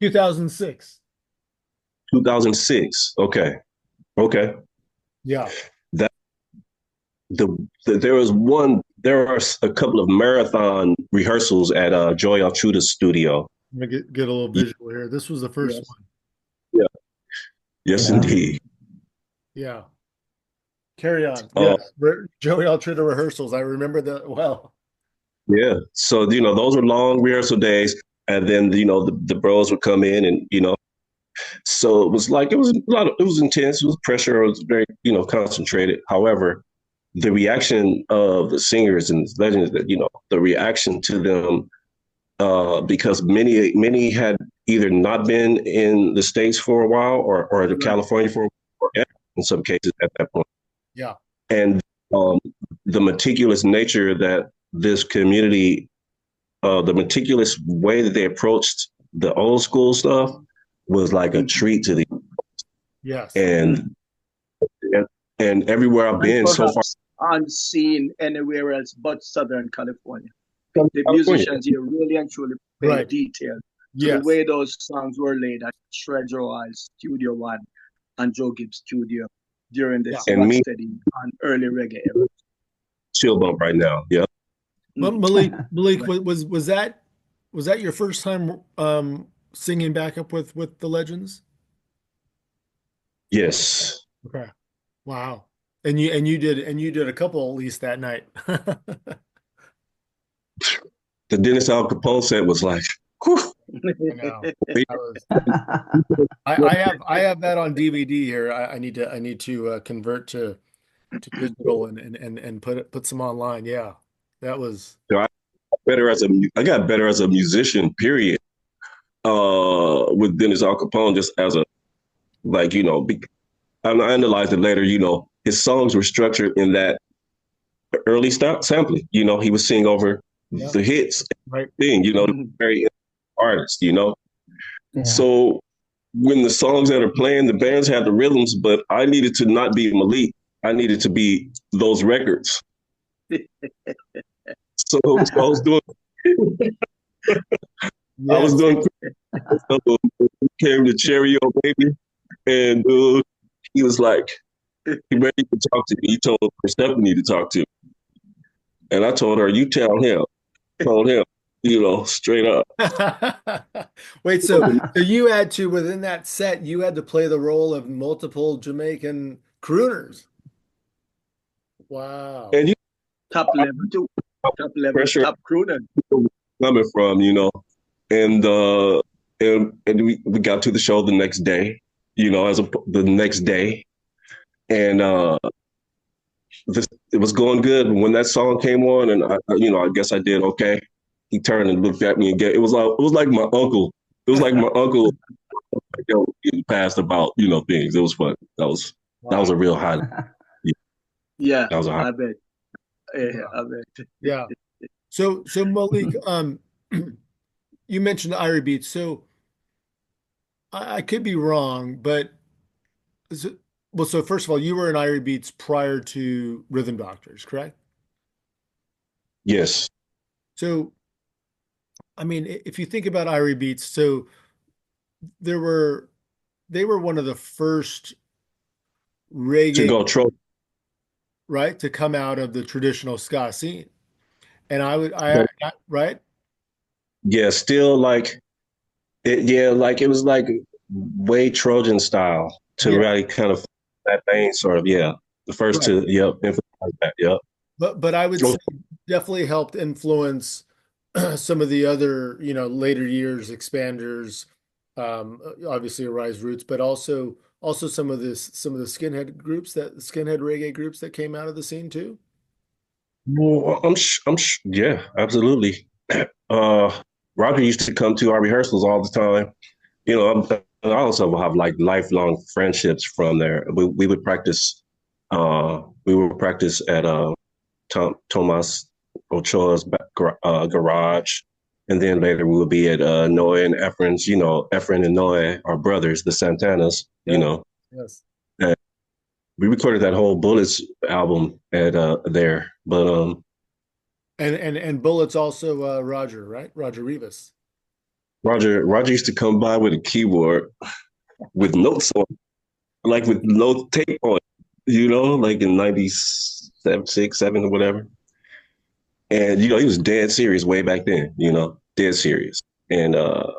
2006. 2006. Okay. Yeah. There are a couple of marathon rehearsals at Joy Altruda's studio. Let me get a little visual here. This was the first one. Yeah. Yes, indeed. Yeah. Carry on. Yes. Joey Altruda rehearsals. I remember that well. Yeah. So, you know, those were long rehearsal days. And then, you know, the bros would come in and, you know, so it was intense. It was pressure. It was very, you know, concentrated. However, the reaction of the singers and legends, that, you know, the reaction to them, because many had either not been in the States for a while or in California for in some cases at that point. Yeah. And the meticulous nature that this community, the meticulous way that they approached the old school stuff was like a treat to the. Yes. And everywhere I've been so far. Unseen anywhere else but Southern California. The musicians here really and truly pay detail to the way those songs were laid at Treasure Isle, Studio One, and Joe Gibbs Studio during the Rocksteady and early reggae era. Chill bump right now. Yeah. Malik, was that your first time singing backup with the Legends? Yes. Okay. Wow. And you did a couple at least that night. The Dennis Al Capone set was like, whew. I have that on DVD here. I need to convert to digital and put some online. Yeah, that was. So I got better as a musician. Period. With Dennis Al Capone, just as a, like, you know, I analyzed it later. You know, his songs were structured in that early sampling. You know, he was singing over the hits, thing. You know, very artist. You know, so when the songs that are playing, the bands had the rhythms, but I needed to not be Malik. I needed to be those records. So I was doing. I was doing. Came to Cherry O Baby, and he was like, he ready to talk to me. He told Persephone to talk to me. And I told her, you tell him. Told him, you know, straight up. Wait, so you had to, within that set, you had to play the role of multiple Jamaican crooners. Wow. And you top level too. Top level, pressure, top crooner. Coming from, you know. And and we got to the show the next day, the next day, and it was going good. When that song came on, and I guess I did okay. He turned and looked at me again. It was like my uncle. It was like my uncle, getting passed about things. It was fun. That was a real highlight. Yeah, that was a highlight. I bet. Yeah, I bet. Yeah. So Malik, you mentioned Irie Beats. So I could be wrong, but so first of all, you were in Irie Beats prior to Rhythm Doctors, correct? Yes. So, I mean, if you think about Irie Beats, so they were one of the first reggae to go right to come out of the traditional ska scene, and right. Yeah, still like it. Yeah, like it was like way Trojan style to really kind of that vein, sort of. Yeah, the first to emphasize that. Yep. But I would say definitely helped influence some of the other later years expanders, obviously Arise Roots, but also some of the skinhead reggae groups that came out of the scene too. Well, yeah, absolutely. Roger used to come to our rehearsals all the time. I also have like lifelong friendships from there. We would practice. We would practice at Tomas Ochoa's garage, and then later we would be at Noe and Efren's. Efren and Noe are brothers, the Santanas. Yes. And we recorded that whole Bullets album at there, but and Bullets also Roger, right? Roger Rivas. Roger used to come by with a keyboard with notes on, like with no tape on, like in 97, 6, 7 or whatever. And he was dead serious way back then, dead serious. And no.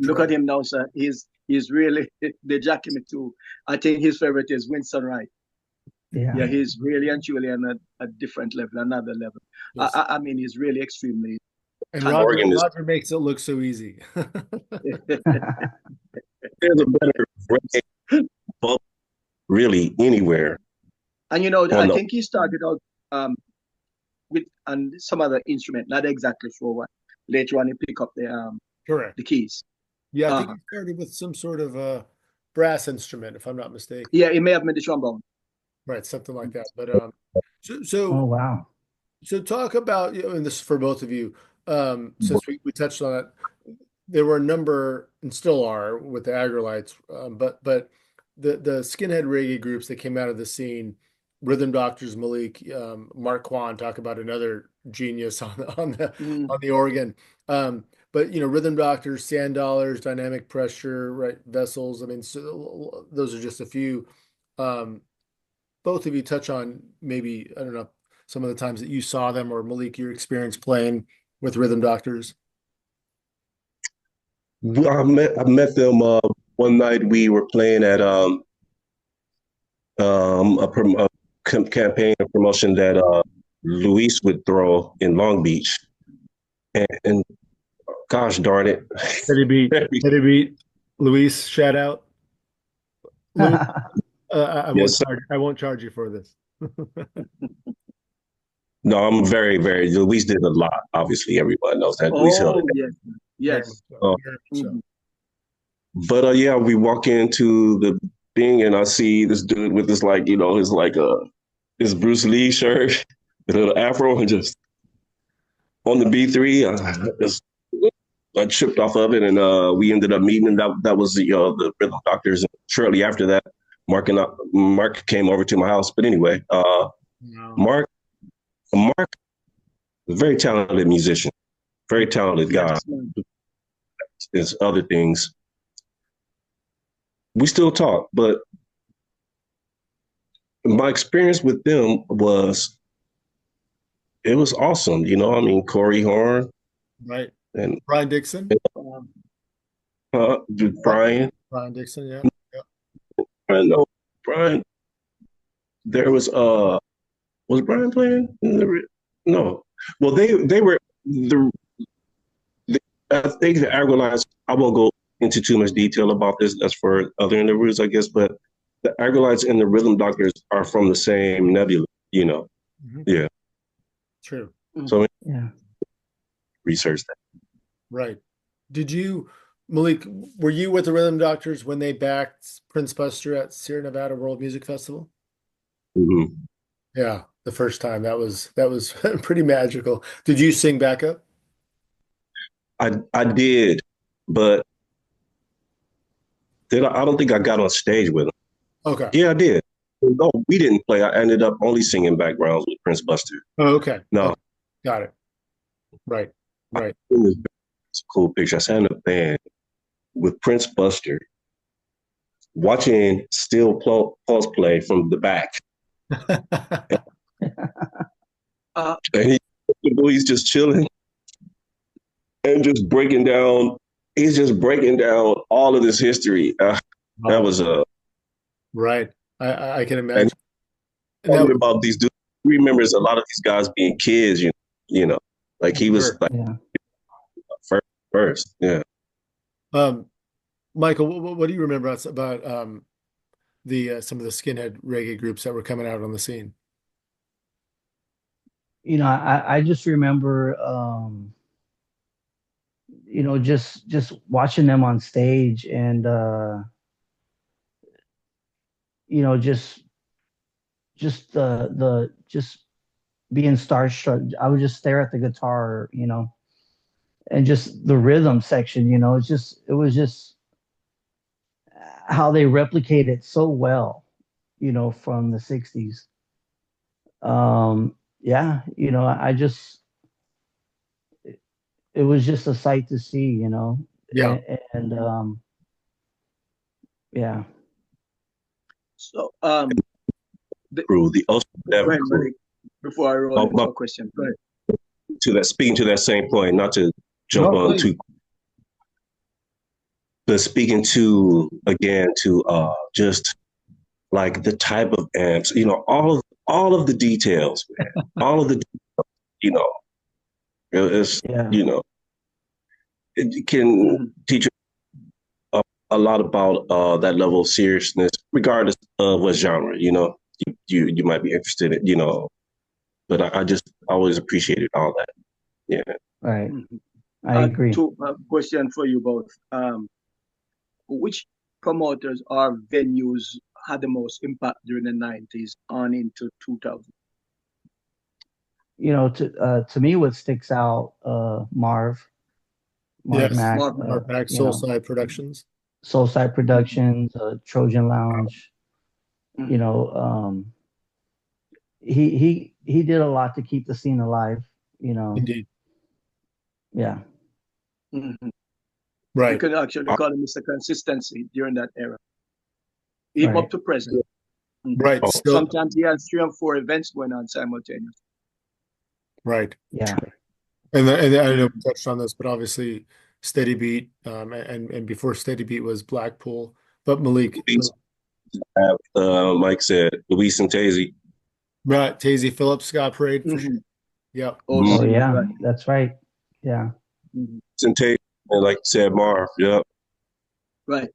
Look at him now, sir. He's really they jacking me too. I think his favorite is Winston Wright. Yeah, he's really and truly on a different level, another level. Yes. I mean, he's really extremely. And Roger makes it look so easy. There's a better reggae really anywhere. And I think he started out with some other instrument, not exactly sure what. Later on, he picked up correct the keys. Yeah, I think he started with some sort of brass instrument, if I'm not mistaken. Yeah, he may have made the trombone. Right, something like that. But oh wow. So talk about and this is for both of you. Since we touched on it, there were a number and still are with the Aggrolites, but the skinhead reggae groups that came out of the scene, Rhythm Doctors, Malik, Mark Kwan, talk about another genius on the organ. But Rhythm Doctors, Sand Dollars, Dynamic Pressure, right? Vessels. I mean, so those are just a few. Both of you touch on maybe, I don't know, some of the times that you saw them, or Malik, your experience playing with Rhythm Doctors. I met them one night. We were playing at a campaign, a promotion that Luis would throw in Long Beach, and gosh darn it, Eddie Beat, Luis, shout out. I won't charge you for this. No, I'm very, very. Luis did a lot. Obviously, everyone knows that. Luis held it. Yes. But we walk into the thing, and I see this dude with this his Bruce Lee shirt, a little afro, and just on the B3. I tripped off of it, and we ended up meeting, and that was the Rhythm Doctors. And shortly after that, Mark came over to my house. But anyway, Mark, a very talented musician, very talented guy. There's other things. We still talk, but my experience with them was awesome. I mean, Corey Horn, right, and Brian Dixon. Brian Dixon, yeah. I know Brian. There was Brian playing? No. Well, they were I think the Aggrolites, I won't go into too much detail about this. That's for other interviews, I guess. But the Aggrolites and the Rhythm Doctors are from the same nebula, you know. Mm-hmm. Yeah. True. So Yeah. research that. Right. Did you, Malik, were you with the Rhythm Doctors when they backed Prince Buster at Sierra Nevada World Music Festival? Mm-hmm. Yeah, the first time. That was pretty magical. Did you sing backup? I did, but then I don't think I got on stage with him. Okay. Yeah, I did. No, we didn't play. I ended up only singing backgrounds with Prince Buster. Oh, okay. No. Okay. Got it. Right. Right. It's a cool picture. I sat in a band with Prince Buster watching Steel Pulse play from the back. And he's just chilling and just breaking down. He's just breaking down all of this history. That was right. I can imagine. And that, about these dudes, he remembers a lot of these guys being kids. You know, like he was like first. Yeah. Michael, what do you remember about the some of the skinhead reggae groups that were coming out on the scene? You know, I just remember, you know, just watching them on stage and, you know, just being starstruck. I would just stare at the guitar, you know, and just the rhythm section, you know, it was just how they replicate it so well, you know, from the 60s. Yeah, you know, it was just a sight to see, you know. Yeah. And yeah. So the Malik, before I roll into a question, go ahead. Speaking to that same point, not to jump on too, but speaking to again to just like the type of amps, you know, all of the details, man. All of the, you know, it's you know, it can teach you a lot about that level of seriousness, regardless of what genre, you know, you might be interested in, you know. But I just always appreciated all that. Yeah. Right. I agree. Question for you both. Which promoters or venues had the most impact during the 90s on into 2000? You know, to me, what sticks out, Marv Yes, Mac, Marv Mac, Soulside Productions. Soulside Productions, Trojan Lounge. You know, he did a lot to keep the scene alive, you know. Indeed. Yeah. Mm-hmm. Right. You could actually call him Mr. Consistency during that era. Even up to present. Right. Mm-hmm. Sometimes he has 3 or 4 events going on simultaneously. Right. Yeah. And I know we touched on this, but obviously Steady Beat, and before Steady Beat was Blackpool, but Malik. Mike said, Luis and Tazy. Right, Tazy Phillips, Scott Parade for sure. Yeah. Oh yeah, right. That's right. Yeah. And Tazy, and like you said, Marv. Yep. Right.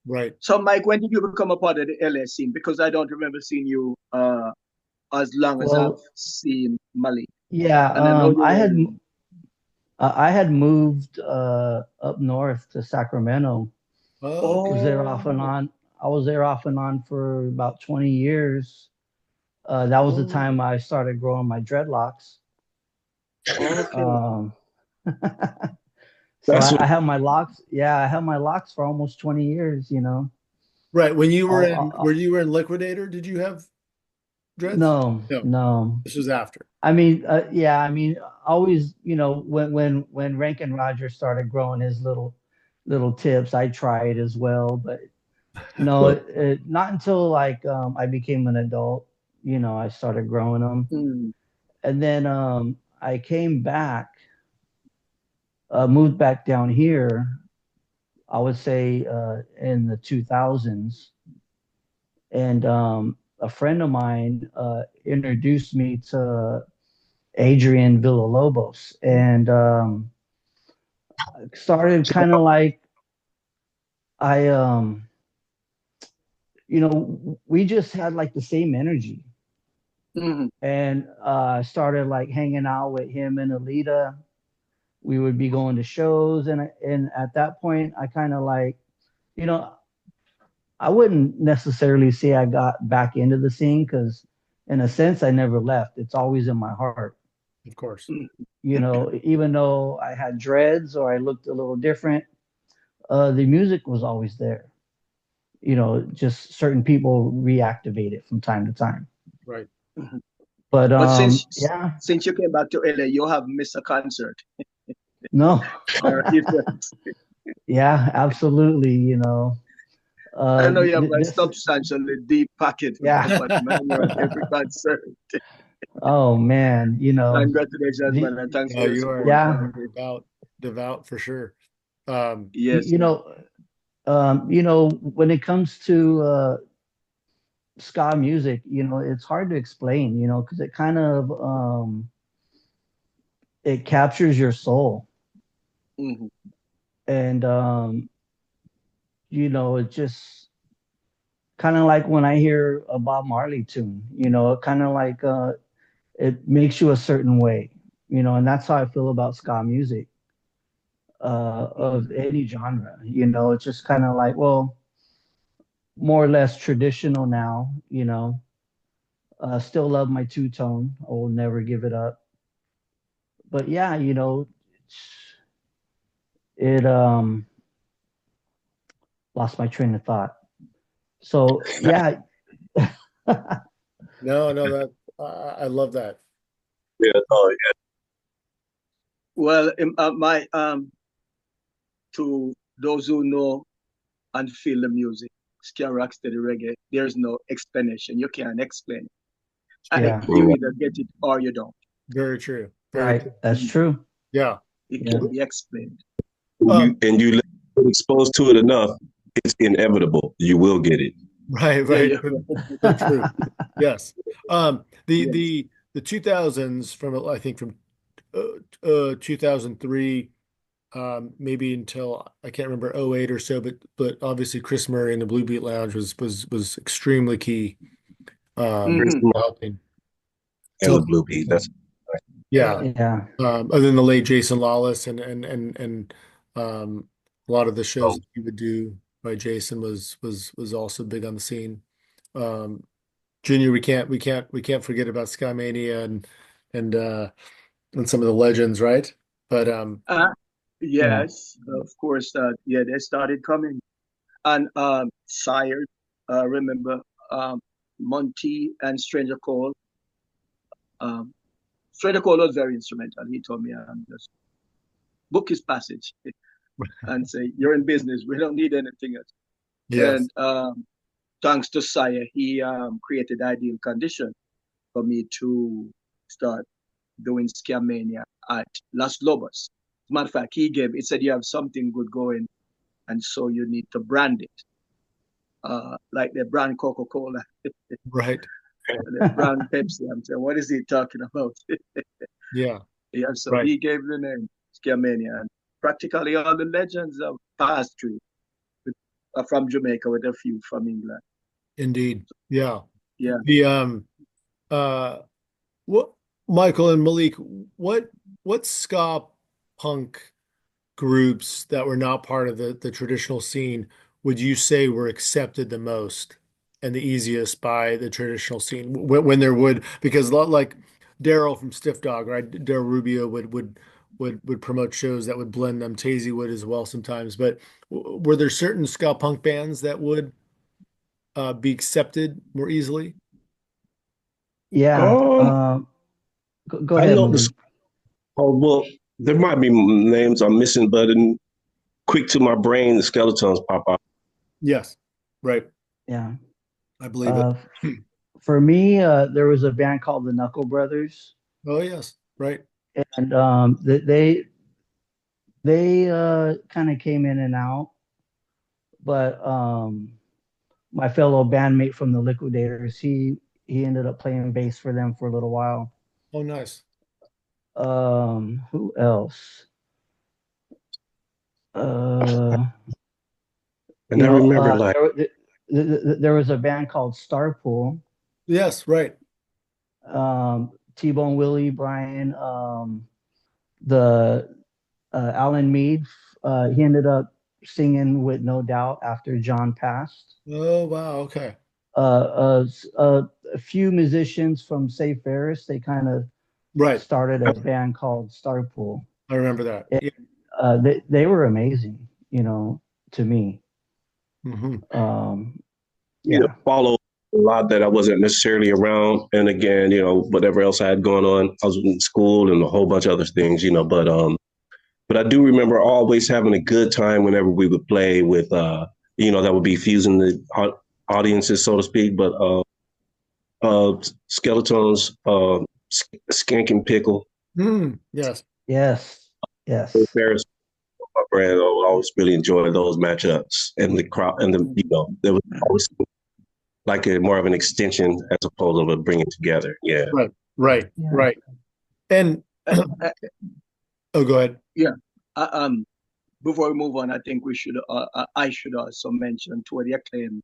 Right. So Mike, when did you become a part of the LA scene? Because I don't remember seeing you as long as I've seen Malik. Yeah, I had moved up north to Sacramento. Oh, I was there off and on. I was there off and on for about 20 years. That was the time I started growing my dreadlocks. Okay. So I have my locks. Yeah, I have my locks for almost 20 years, you know. Right. When you were you were in Liquidator, did you have dreads? No. This was after. I mean, always, you know, when Rankin Rogers started growing his little tips, I tried as well, but no, not until like I became an adult, you know, I started growing them, and then I came back, moved back down here. I would say in the 2000s, and a friend of mine introduced me to Adrian Villalobos, and started kind of like we just had like the same energy. And started like hanging out with him and Alita. We would be going to shows, and at that point, I kind of like, I wouldn't necessarily say I got back into the scene because, in a sense, I never left. It's always in my heart. Of course. Even though I had dreads or I looked a little different, the music was always there. Just certain people reactivate it from time to time. Right. But since you came back to LA, you have missed a concert. No. Yeah, absolutely. I know you have a substantially deep pocket. Yeah. But man, you're at every concert. Oh man, Congratulations, man, and thanks for your support. Yeah, devout for sure. Yes. When it comes to ska music, it's hard to explain, because it kind of it captures your soul. And it just kind of like when I hear a Bob Marley tune, it kind of like it makes you a certain way, and that's how I feel about ska music of any genre. It's just kind of like, well, more or less traditional now, still love my two-tone. I will never give it up. But yeah, it lost my train of thought. So yeah. No, that I love that. Yeah. Oh yeah. Well, to those who know and feel the music, ska, rocksteady, reggae, there's no explanation. You can't explain it. Yeah. You either get it or you don't. Very true. Right. That's true. Yeah. It can be explained. And you get exposed to it enough, it's inevitable. You will get it. Right. Yeah. True. Yes. The 2000s from 2003 maybe until I can't remember 08 or so, but obviously Chris Murray and the Blue Beat Lounge was extremely key helping. And the Blue Beat, that's yeah. Other than the late Jason Lawless and a lot of the shows that he would do by Jason was also big on the scene. Junior, we can't forget about Sky Mania and some of the legends, right? But yes, of course. They started coming, and Sire, remember Monty and Stranger Cole. Stranger Cole was very instrumental. He told me, just book his passage and say, "You're in business. We don't need anything else." yes. And thanks to Sire, he created ideal condition for me to start doing Ska Mania at Las Lobos. As a matter of fact, he said, you have something good going, and so you need to brand it. Like the brand Coca-Cola. Right. The brand Pepsi. I'm saying, what is he talking about? Yeah. Yeah, so he gave the name Ska Mania. And practically all the legends have passed through from Jamaica with a few from England. Indeed. Yeah. Yeah. The what Michael and Malik, what ska punk groups that were not part of the traditional scene would you say were accepted the most and the easiest by the traditional scene when there would, because a lot like Daryl from Stiff Dog, right? Daryl Rubio would promote shows that would blend them. Tazy would as well sometimes, but were there certain ska punk bands that would be accepted more easily? Yeah. Go ahead. Well, there might be names I'm missing, but quick to my brain, the Skeletons pop out. Yes. Right. Yeah. I believe it. For me, there was a band called the Knuckle Brothers. Oh yes. Right. And they kind of came in and out, but my fellow bandmate from the Liquidators, he ended up playing bass for them for a little while. Oh, nice. Who else? Uh, And I remember like there was a band called Starpool. Yes, right. T-Bone Willie, Brian, the Alan Mead. He ended up singing with No Doubt after John passed. Oh, wow. Okay. A few musicians from Say Ferris, they kind of Right. started a band called Starpool. I remember that. And, Yeah. they were amazing, to me. Yeah, follow a lot that I wasn't necessarily around, and again, whatever else I had going on, I was in school and a whole bunch of other things, but I do remember always having a good time whenever we would play with, that would be fusing the audiences, so to speak. But Skeletones, Skank and Pickle, Yes. Ferris, my brand, I always really enjoyed those matchups, and the crowd, and there was always like more of an extension as opposed to bringing together. Yeah. Right. And oh, go ahead. Yeah. Before we move on, I think I should also mention toward the acclaimed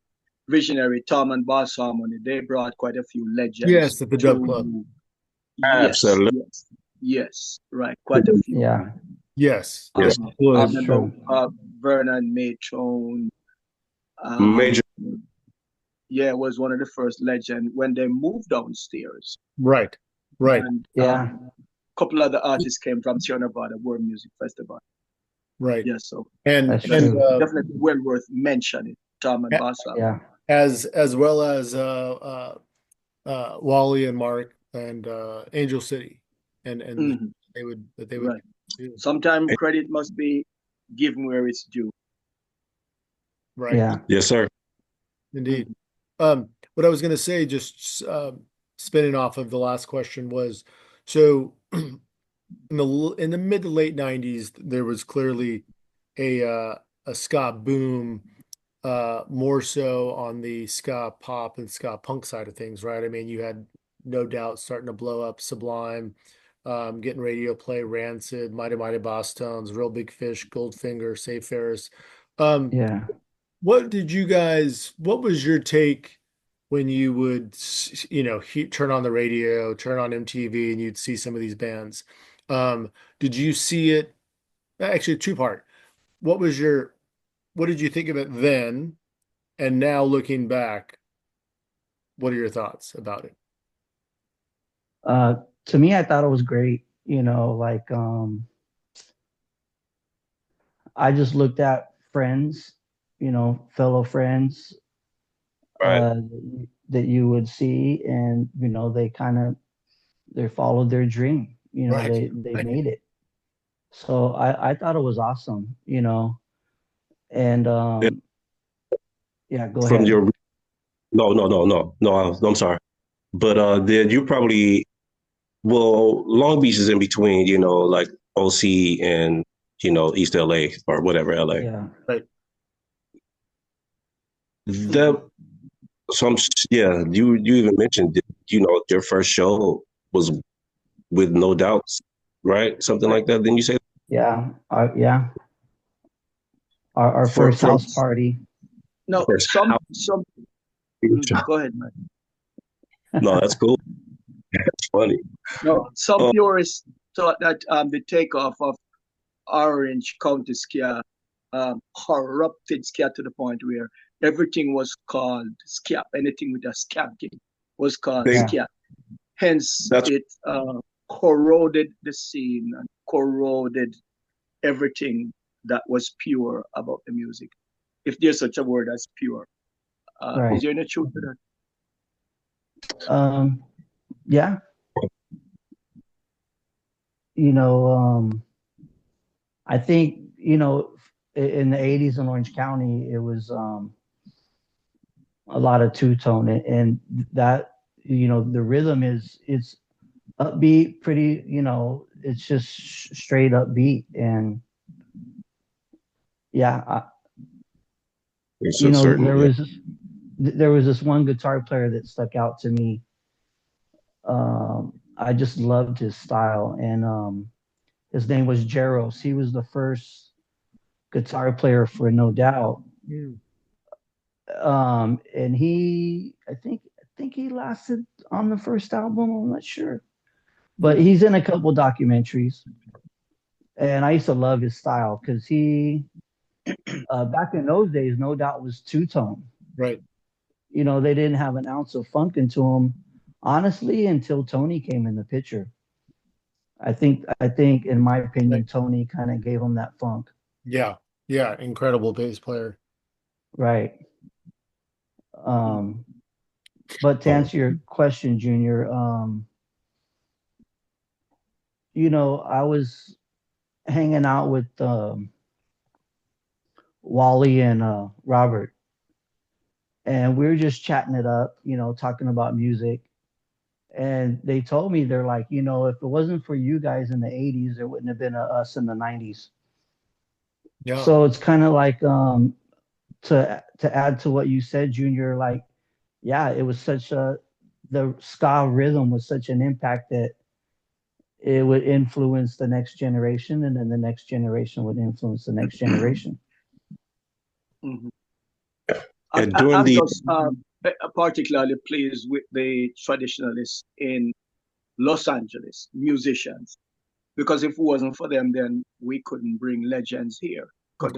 visionary Tom and Boss Harmony. They brought quite a few legends. Yes, at the Dub Club. Absolutely. Yes, right. Quite a few. Yeah. Yes. I remember Vernon Matron. Major. Yeah, was one of the first legend when they moved downstairs. Right. And, yeah. a couple other artists came from Sierra Nevada World Music Festival. Right. Yeah, so and definitely well worth mentioning. Tom and Bassa. Yeah. As well as Wally and Mark and Angel City, and they would right. Sometimes credit must be given where it's due. Right. Yeah. Yes, sir. Indeed. What I was going to say, just spinning off of the last question, was so in the mid to late 90s, there was clearly a ska boom, more so on the ska pop and ska punk side of things, right? I mean, you had No Doubt starting to blow up, Sublime, getting radio play, Rancid, Mighty Mighty Boss Tones, Real Big Fish, Goldfinger, Say Ferris. Yeah. What was your take when you would, turn on the radio, turn on MTV, and you'd see some of these bands? Did you see it? Actually, two-part. What did you think of it then? And now looking back, what are your thoughts about it? To me, I thought it was great. I just looked at friends, fellow friends, Right. that you would see, and they followed their dream. Right. They made it. So I thought it was awesome. And yeah, go From ahead. your no, I'm sorry, but then you probably Long Beach is in between, like OC and East LA or whatever LA. Yeah. Right. You even mentioned your first show was with No Doubts, right? Something like that. Then you say Yeah. Yeah. Our first house party. No, First some. Go ahead, man. No, that's cool. That's funny. No, some purists thought that the takeoff of Orange County ska corrupted ska to the point where everything was called ska. Anything with a ska was called ska. Hence, it corroded the scene and corroded everything that was pure about the music. If there's such a word as pure. Is there any truth to that? Yeah. I think, in the 80s in Orange County, it was a lot of two-tone, and that, the rhythm it's upbeat, pretty, it's just straight upbeat. And yeah, there was this one guitar player that stuck out to me. I just loved his style, and his name was Jaros. He was the first guitar player for No Doubt. And I think he lasted on the first album. I'm not sure, but he's in a couple documentaries. And I used to love his style because back in those days, No Doubt was two-tone. Right. They didn't have an ounce of funk into them, honestly, until Tony came in the picture. I think, in my opinion, Tony kind of gave him that funk. Yeah. Yeah. Incredible bass player. Right. But to answer your question, Junior, I was hanging out with Wally and Robert, and we were just chatting it up, talking about music. And they told me, they're like, if it wasn't for you guys in the 80s, there wouldn't have been us in the 90s. Yeah. So it's kind of like, to add to what you said, Junior, like, yeah, it was the ska rhythm was such an impact that it would influence the next generation, and then the next generation would influence the next generation. Mm-hmm. And I'm just particularly pleased with the traditionalists in Los Angeles, musicians, because if it wasn't for them, then we couldn't bring legends here, because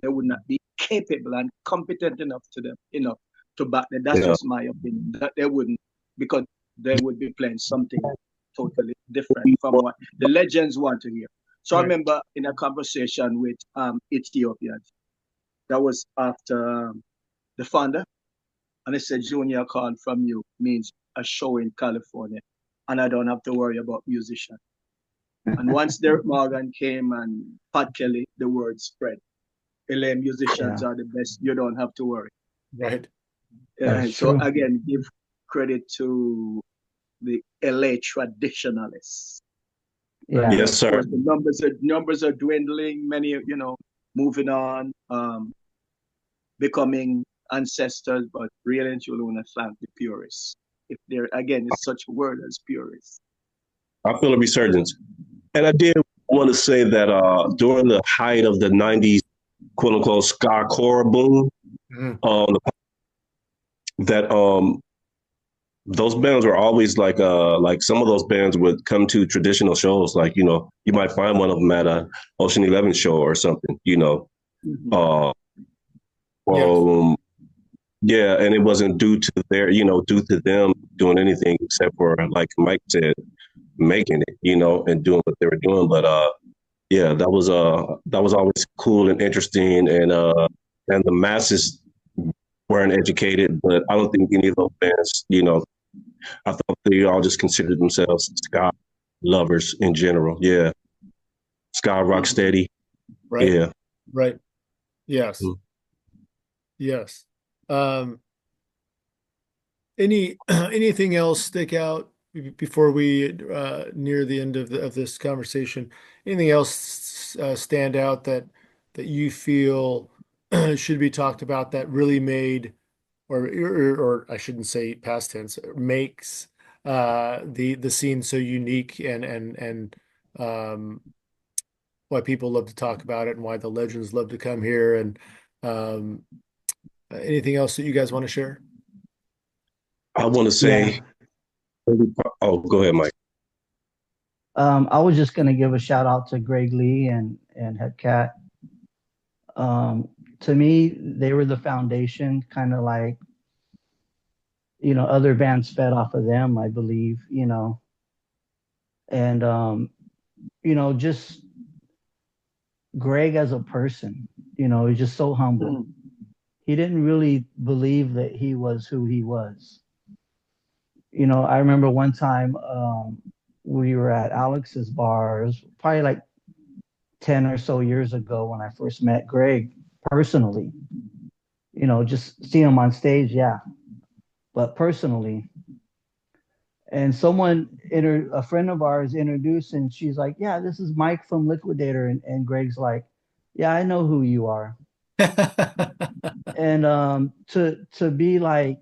they would not be capable and competent enough to back them. That's just my opinion. That they wouldn't, because they would be playing something totally different from what the legends want to hear. So I remember in a conversation with Ethiopians, that was after the founder, and they said, Junior called from you means a show in California, and I don't have to worry about musicians. And once Derek Morgan came and Pat Kelly, the word spread. LA musicians are the best. You don't have to worry. Right. So again, give credit to the LA traditionalists. Yeah. Yes, sir. The numbers are dwindling. Many, moving on, becoming ancestors, but really and truly want to thank the purists. If there again is such a word as purists. I feel a resurgence. And I did want to say that during the height of the 90s, quote unquote, ska core boom, those bands were always like some of those bands would come to traditional shows. Like, you might find one of them at a Ocean 11 show or something, Yeah, and it wasn't due to them doing anything except for, like Mike said, making it, and doing what they were doing. But that was always cool and interesting, and the masses weren't educated, but I don't think any of those bands, I thought they all just considered themselves ska lovers in general. Yeah, ska, rocksteady. Right. Yeah. Right. Yes. Yes. Anything else stick out before we near the end of this conversation? Anything else stand out that you feel should be talked about that really made, or I shouldn't say past tense, makes the scene so unique, and why people love to talk about it, and why the legends love to come here, and anything else that you guys want to share? I want to say, oh, go ahead, Mike. I was just going to give a shout out to Greg Lee and Headcat. To me, they were the foundation, kind of like, other bands fed off of them, I believe, and, just Greg as a person, he's just so humble. He didn't really believe that he was who he was. I remember one time we were at Alex's bar. It was probably like 10 or so years ago when I first met Greg personally. Just seeing him on stage, but personally. And a friend of ours introduced, and she's like, yeah, this is Mike from Liquidator. And Greg's like, yeah, I know who you are. And to be like,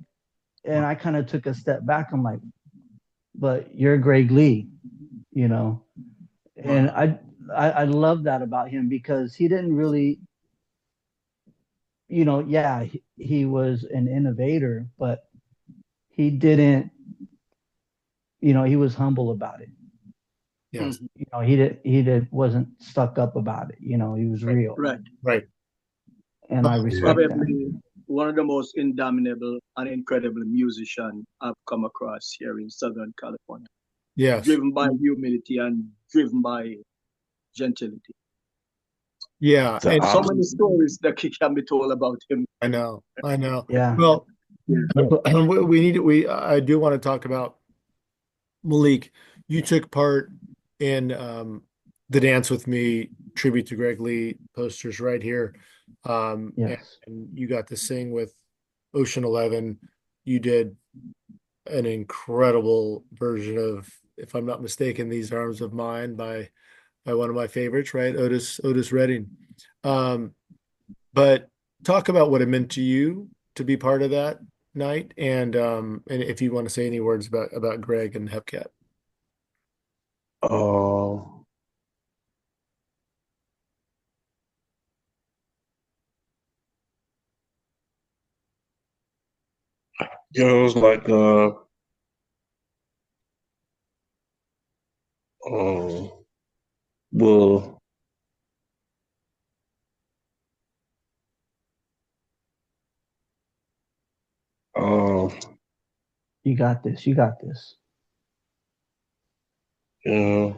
and I kind of took a step back. I'm like, but you're Greg Lee, and I love that about him because he didn't really, yeah, he was an innovator, but he didn't, he was humble about it. Yes. Wasn't stuck up about it. He was real. Right. And I respect that. Probably one of the most indomitable and incredible musician I've come across here in Southern California. Yes. Driven by humility and driven by gentility. Yeah. And so many stories that can be told about him. I know. Yeah. Well, I do want to talk about Malik. You took part in the Dance With Me tribute to Greg Lee posters right here. Yes. And you got to sing with Ocean 11. You did an incredible version of, if I'm not mistaken, These Arms of Mine by one of my favorites, right? Otis Redding. But talk about what it meant to you to be part of that night, and if you want to say any words about Greg and Hepcat. It was like well, You got this. yeah.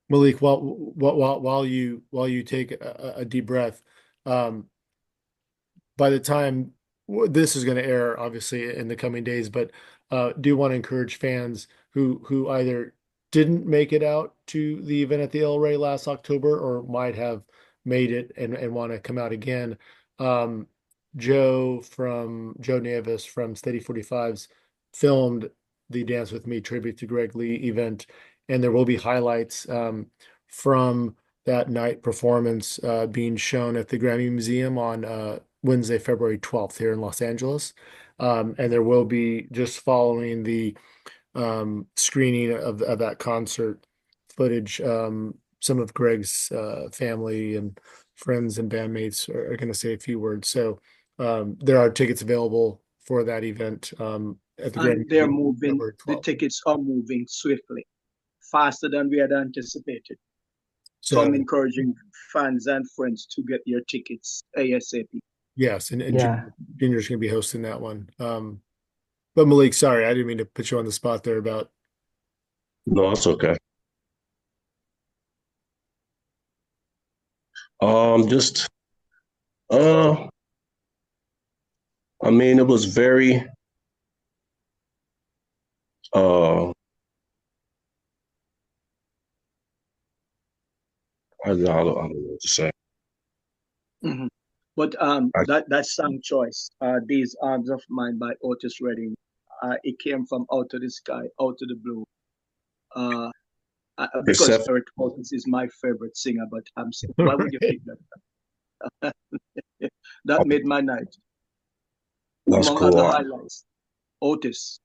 Malik, while you take a deep breath, by the time this is going to air, obviously in the coming days, but do want to encourage fans who either didn't make it out to the event at the El Rey last October or might have made it and want to come out again. Joe Navis from Steady 45s filmed the Dance With Me tribute to Greg Lee event, and there will be highlights from that night performance being shown at the Grammy Museum on Wednesday, February 12th here in Los Angeles. And there will be, just following the screening of that concert, footage. Some of Greg's family and friends and bandmates are going to say a few words. So there are tickets available for that event at the Grammy they're Museum, moving. February 12th. The tickets are moving swiftly, faster than we had anticipated. So I'm encouraging fans and friends to get your tickets ASAP. Yes, and Junior's going to be hosting that one. But Malik, sorry, I didn't mean to put you on the spot there about. No, it's okay. Just, I mean, it was very, I don't know what to say. Mm-hmm. But that song choice, These Arms of Mine by Otis Redding, it came from out of the sky, out of the blue. Because Eric Otis is my favorite singer, but why would you pick that? That made my night. That's among cool. other highlights, Otis,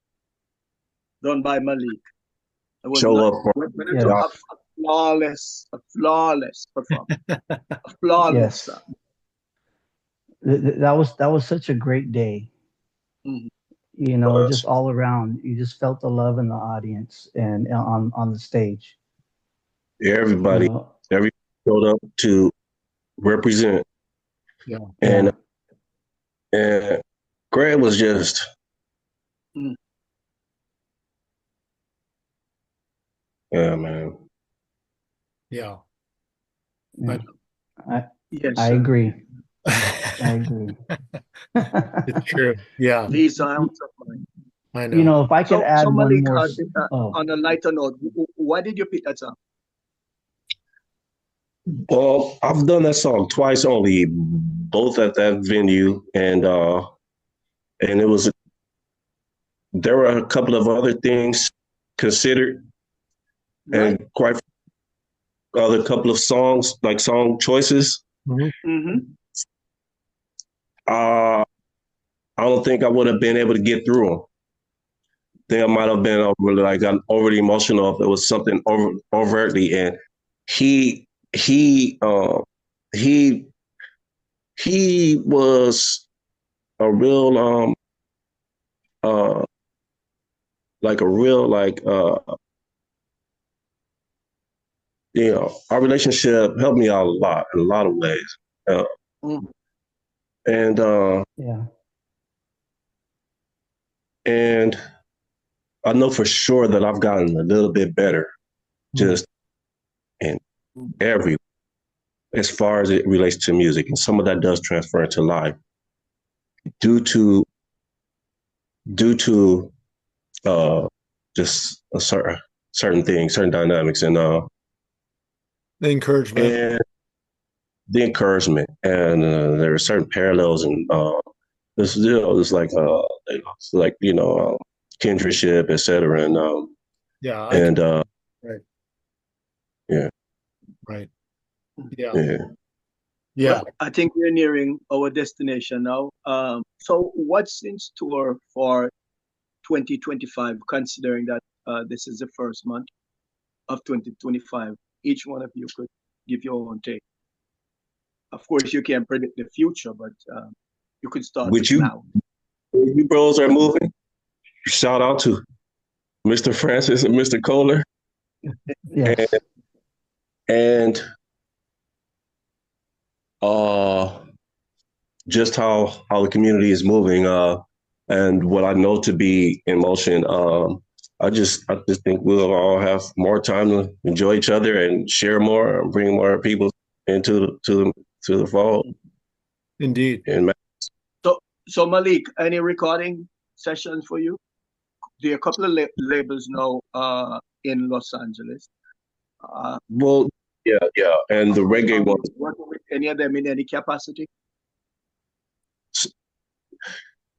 done by Malik. It was Show a flawless performance. A flawless song. That was such a great day. Mm-hmm. Just all around, you just felt the love in the audience and on the stage. Yeah, everybody showed up to represent. Yeah. And Greg was just yeah, man. Yeah. I agree. I agree. It's true. Yeah. These Arms of Mine. I know. If I could add one more. On a lighter note, why did you pick that song? Well, I've done that song twice only, both at that venue, and it was. There were a couple of other things considered, Right. and quite other couple of songs, like song choices. Mm-hmm. I don't think I would have been able to get through them. think I might have been overly emotional if it was something overtly. And he he was a real our relationship helped me out a lot in a lot of ways. And and I know for sure that I've gotten a little bit better just in every, as far as it relates to music. And some of that does transfer into life due to just a certain things, certain dynamics, and the encouragement. And the encouragement, and there are certain parallels, and this it's like kindredship, etc. And Well, I think we're nearing our destination now. So what's in store for 2025, considering that this is the first month of 2025? Each one of you could give your own take. Of course, you can't predict the future, but you could start with now. You bros are moving. Shout out to Mr. Francis and Mr. Kohler. Yes. And just how the community is moving, and what I know to be in motion. I just think we'll all have more time to enjoy each other and share more and bring more people into the fold. Indeed. And so Malik, any recording sessions for you? There are a couple of labels now in Los Angeles. Well, yeah, and the reggae ones. Working with any of them in any capacity?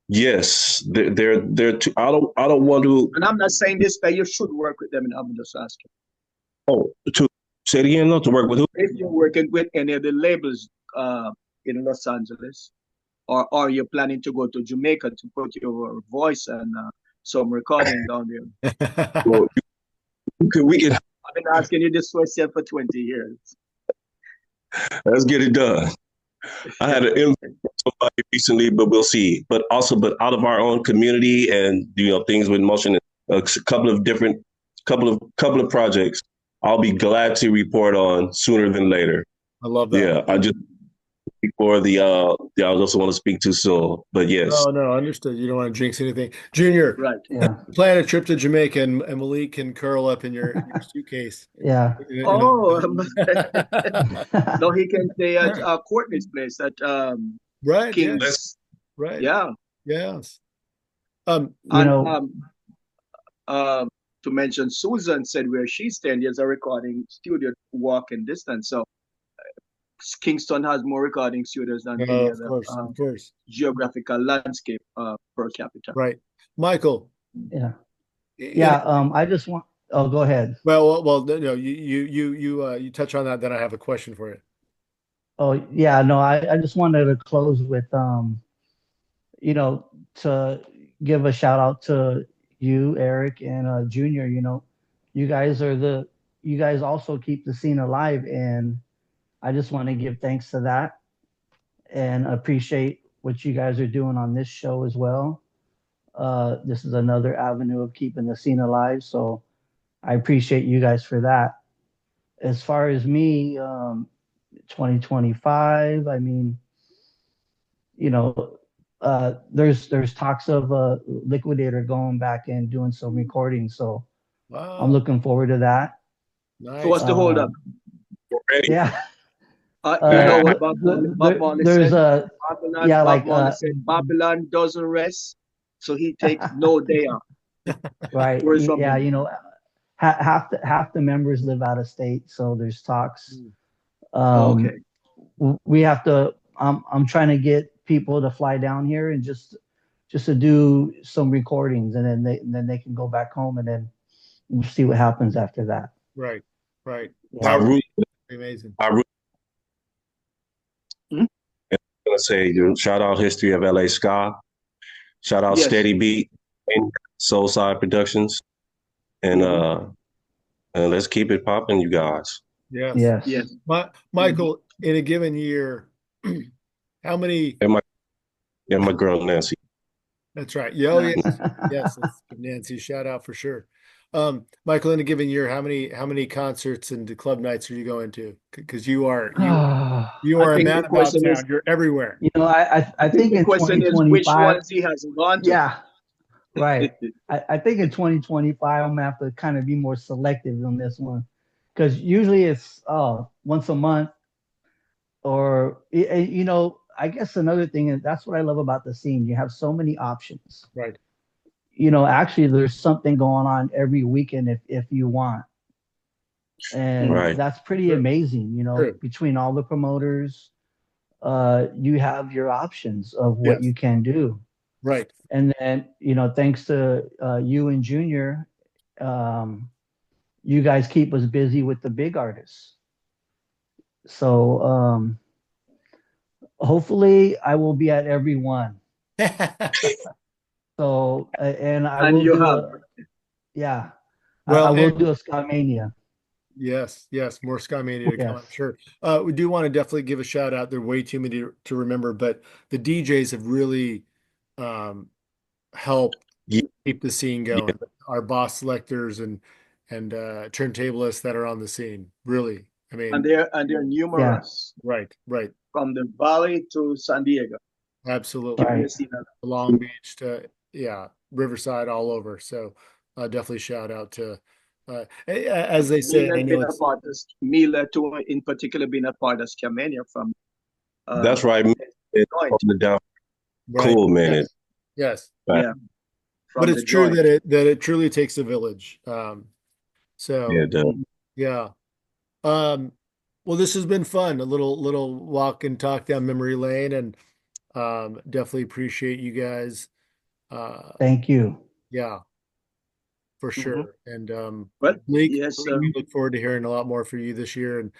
Yes, they're too, I don't want to. And I'm not saying this, that you should work with them, and I'm just asking. Oh, to say it again, not to work with who? If you're working with any of the labels in Los Angeles, or are you planning to go to Jamaica to put your voice and some recording down there? Well, we can. I've been asking you this question for 20 years. Let's get it done. I had an invite from somebody recently, but we'll see. But out of our own community and things with motion, a couple of projects, I'll be glad to report on sooner than later. I love that. Yeah, I just before I also want to speak too soon. But yes. No, understood. You don't want to jinx anything. Junior, right? Yeah. Plan a trip to Jamaica, and Malik can curl up in your suitcase. Yeah. No, he can stay at Courtney's place at right. King's. Yes. Right. Yeah. Yes. To mention, Susan said where she's staying, there's a recording studio walking distance. So Kingston has more recording studios than any other of course. geographical landscape per capita. Right. Michael. Yeah. I just want. Oh, go ahead. Well, no, you touch on that. Then I have a question for you. Oh yeah, no, I just wanted to close with to give a shout out to you, Eric, and Junior. You guys also keep the scene alive, and I just want to give thanks to that and appreciate what you guys are doing on this show as well. This is another avenue of keeping the scene alive, so I appreciate you guys for that. As far as me, 2025, I mean, there's talks of Liquidator going back and doing some recording, so wow. I'm looking forward to that. Nice. So what's the hold up? Yeah. What Bob Marley there's said? Babylon doesn't rest, so he takes no day off. Right. Yeah, half the members live out of state, so there's talks. Okay. We have to. I'm trying to get people to fly down here and just to do some recordings, and then they can go back home, and then we'll see what happens after that. Right. Yeah. Amazing. I'm gonna say, shout out History of LA Ska, shout out Steady Beat, and Soulside Productions, and let's keep it popping, you guys. Yes. Yes. Yes. Michael, in a given year, how many? And my girl Nancy. That's right. Yo, yes, let's give Nancy a shout out for sure. Michael, in a given year, how many concerts and club nights are you going to? Because you are a man about town. You're everywhere. You know, I think the in question is 2025, which ones he has gone to. yeah, right. I think in 2025, I'm gonna have to kind of be more selective on this one, because usually it's once a month, or you know, I guess another thing is that's what I love about the scene. You have so many options. Right. You know, actually, there's something going on every weekend if you want, and Right. that's pretty amazing. You know, True. between all the promoters, you have your options of what you can do. Right. And then, you know, thanks to you and Junior, you guys keep us busy with the big artists. So hopefully I will be at every one. So and I will do Well, I will do a Ska Mania. Yes, more Sky Mania to come, I'm sure. We do want to definitely give a shout out. There are way too many to remember, but the DJs have really helped keep the scene going. Yeah. Our boss selectors and turntablists that are on the scene. Really, I mean, and they're numerous. Right. From the Valley to San Diego. Absolutely. Right. Long Beach to Riverside, all over. So definitely shout out to as they say. I know it's Mila too, in particular, being a part of Scamania from. That's right. It down. Right. Cool, man. Yes. Yeah. But it's true that it truly takes a village. So yeah, it does. Yeah. Well, this has been fun. A little walk and talk down memory lane, and definitely appreciate you guys. Thank you. Yeah, for sure. And but Malik, yes, we look forward to hearing a lot more from you this year, and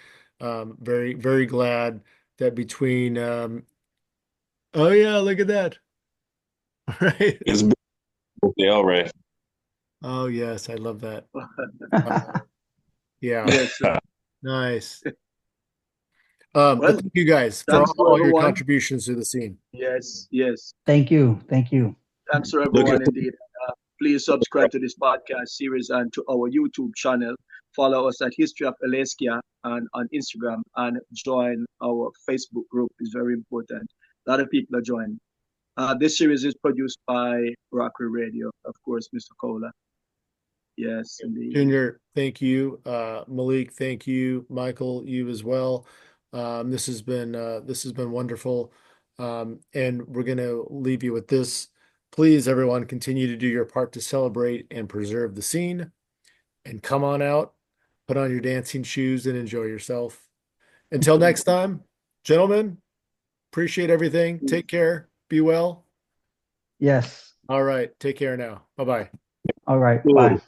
very, very glad that between oh yeah, look at that. Right. It's been all right. Oh yes, I love that. Yeah. Yes, Nice. But thank you guys for all your contributions to the scene. Yes. Thank you. Thanks for everyone indeed. Please subscribe to this podcast series and to our YouTube channel. Follow us at History of LA Ska and on Instagram, and join our Facebook group. It's very important. A lot of people are joining. This series is produced by Rockery Radio, of course, Mr. Kohler. Yes, indeed. Junior, thank you. Malik, thank you. Michael, you as well. This has been wonderful. And we're gonna leave you with this. Please, everyone, continue to do your part to celebrate and preserve the scene. And come on out, put on your dancing shoes, and enjoy yourself. Until next time, gentlemen, appreciate everything. Take care. Be well. Yes. All right. Take care now. Bye-bye. All right. Bye.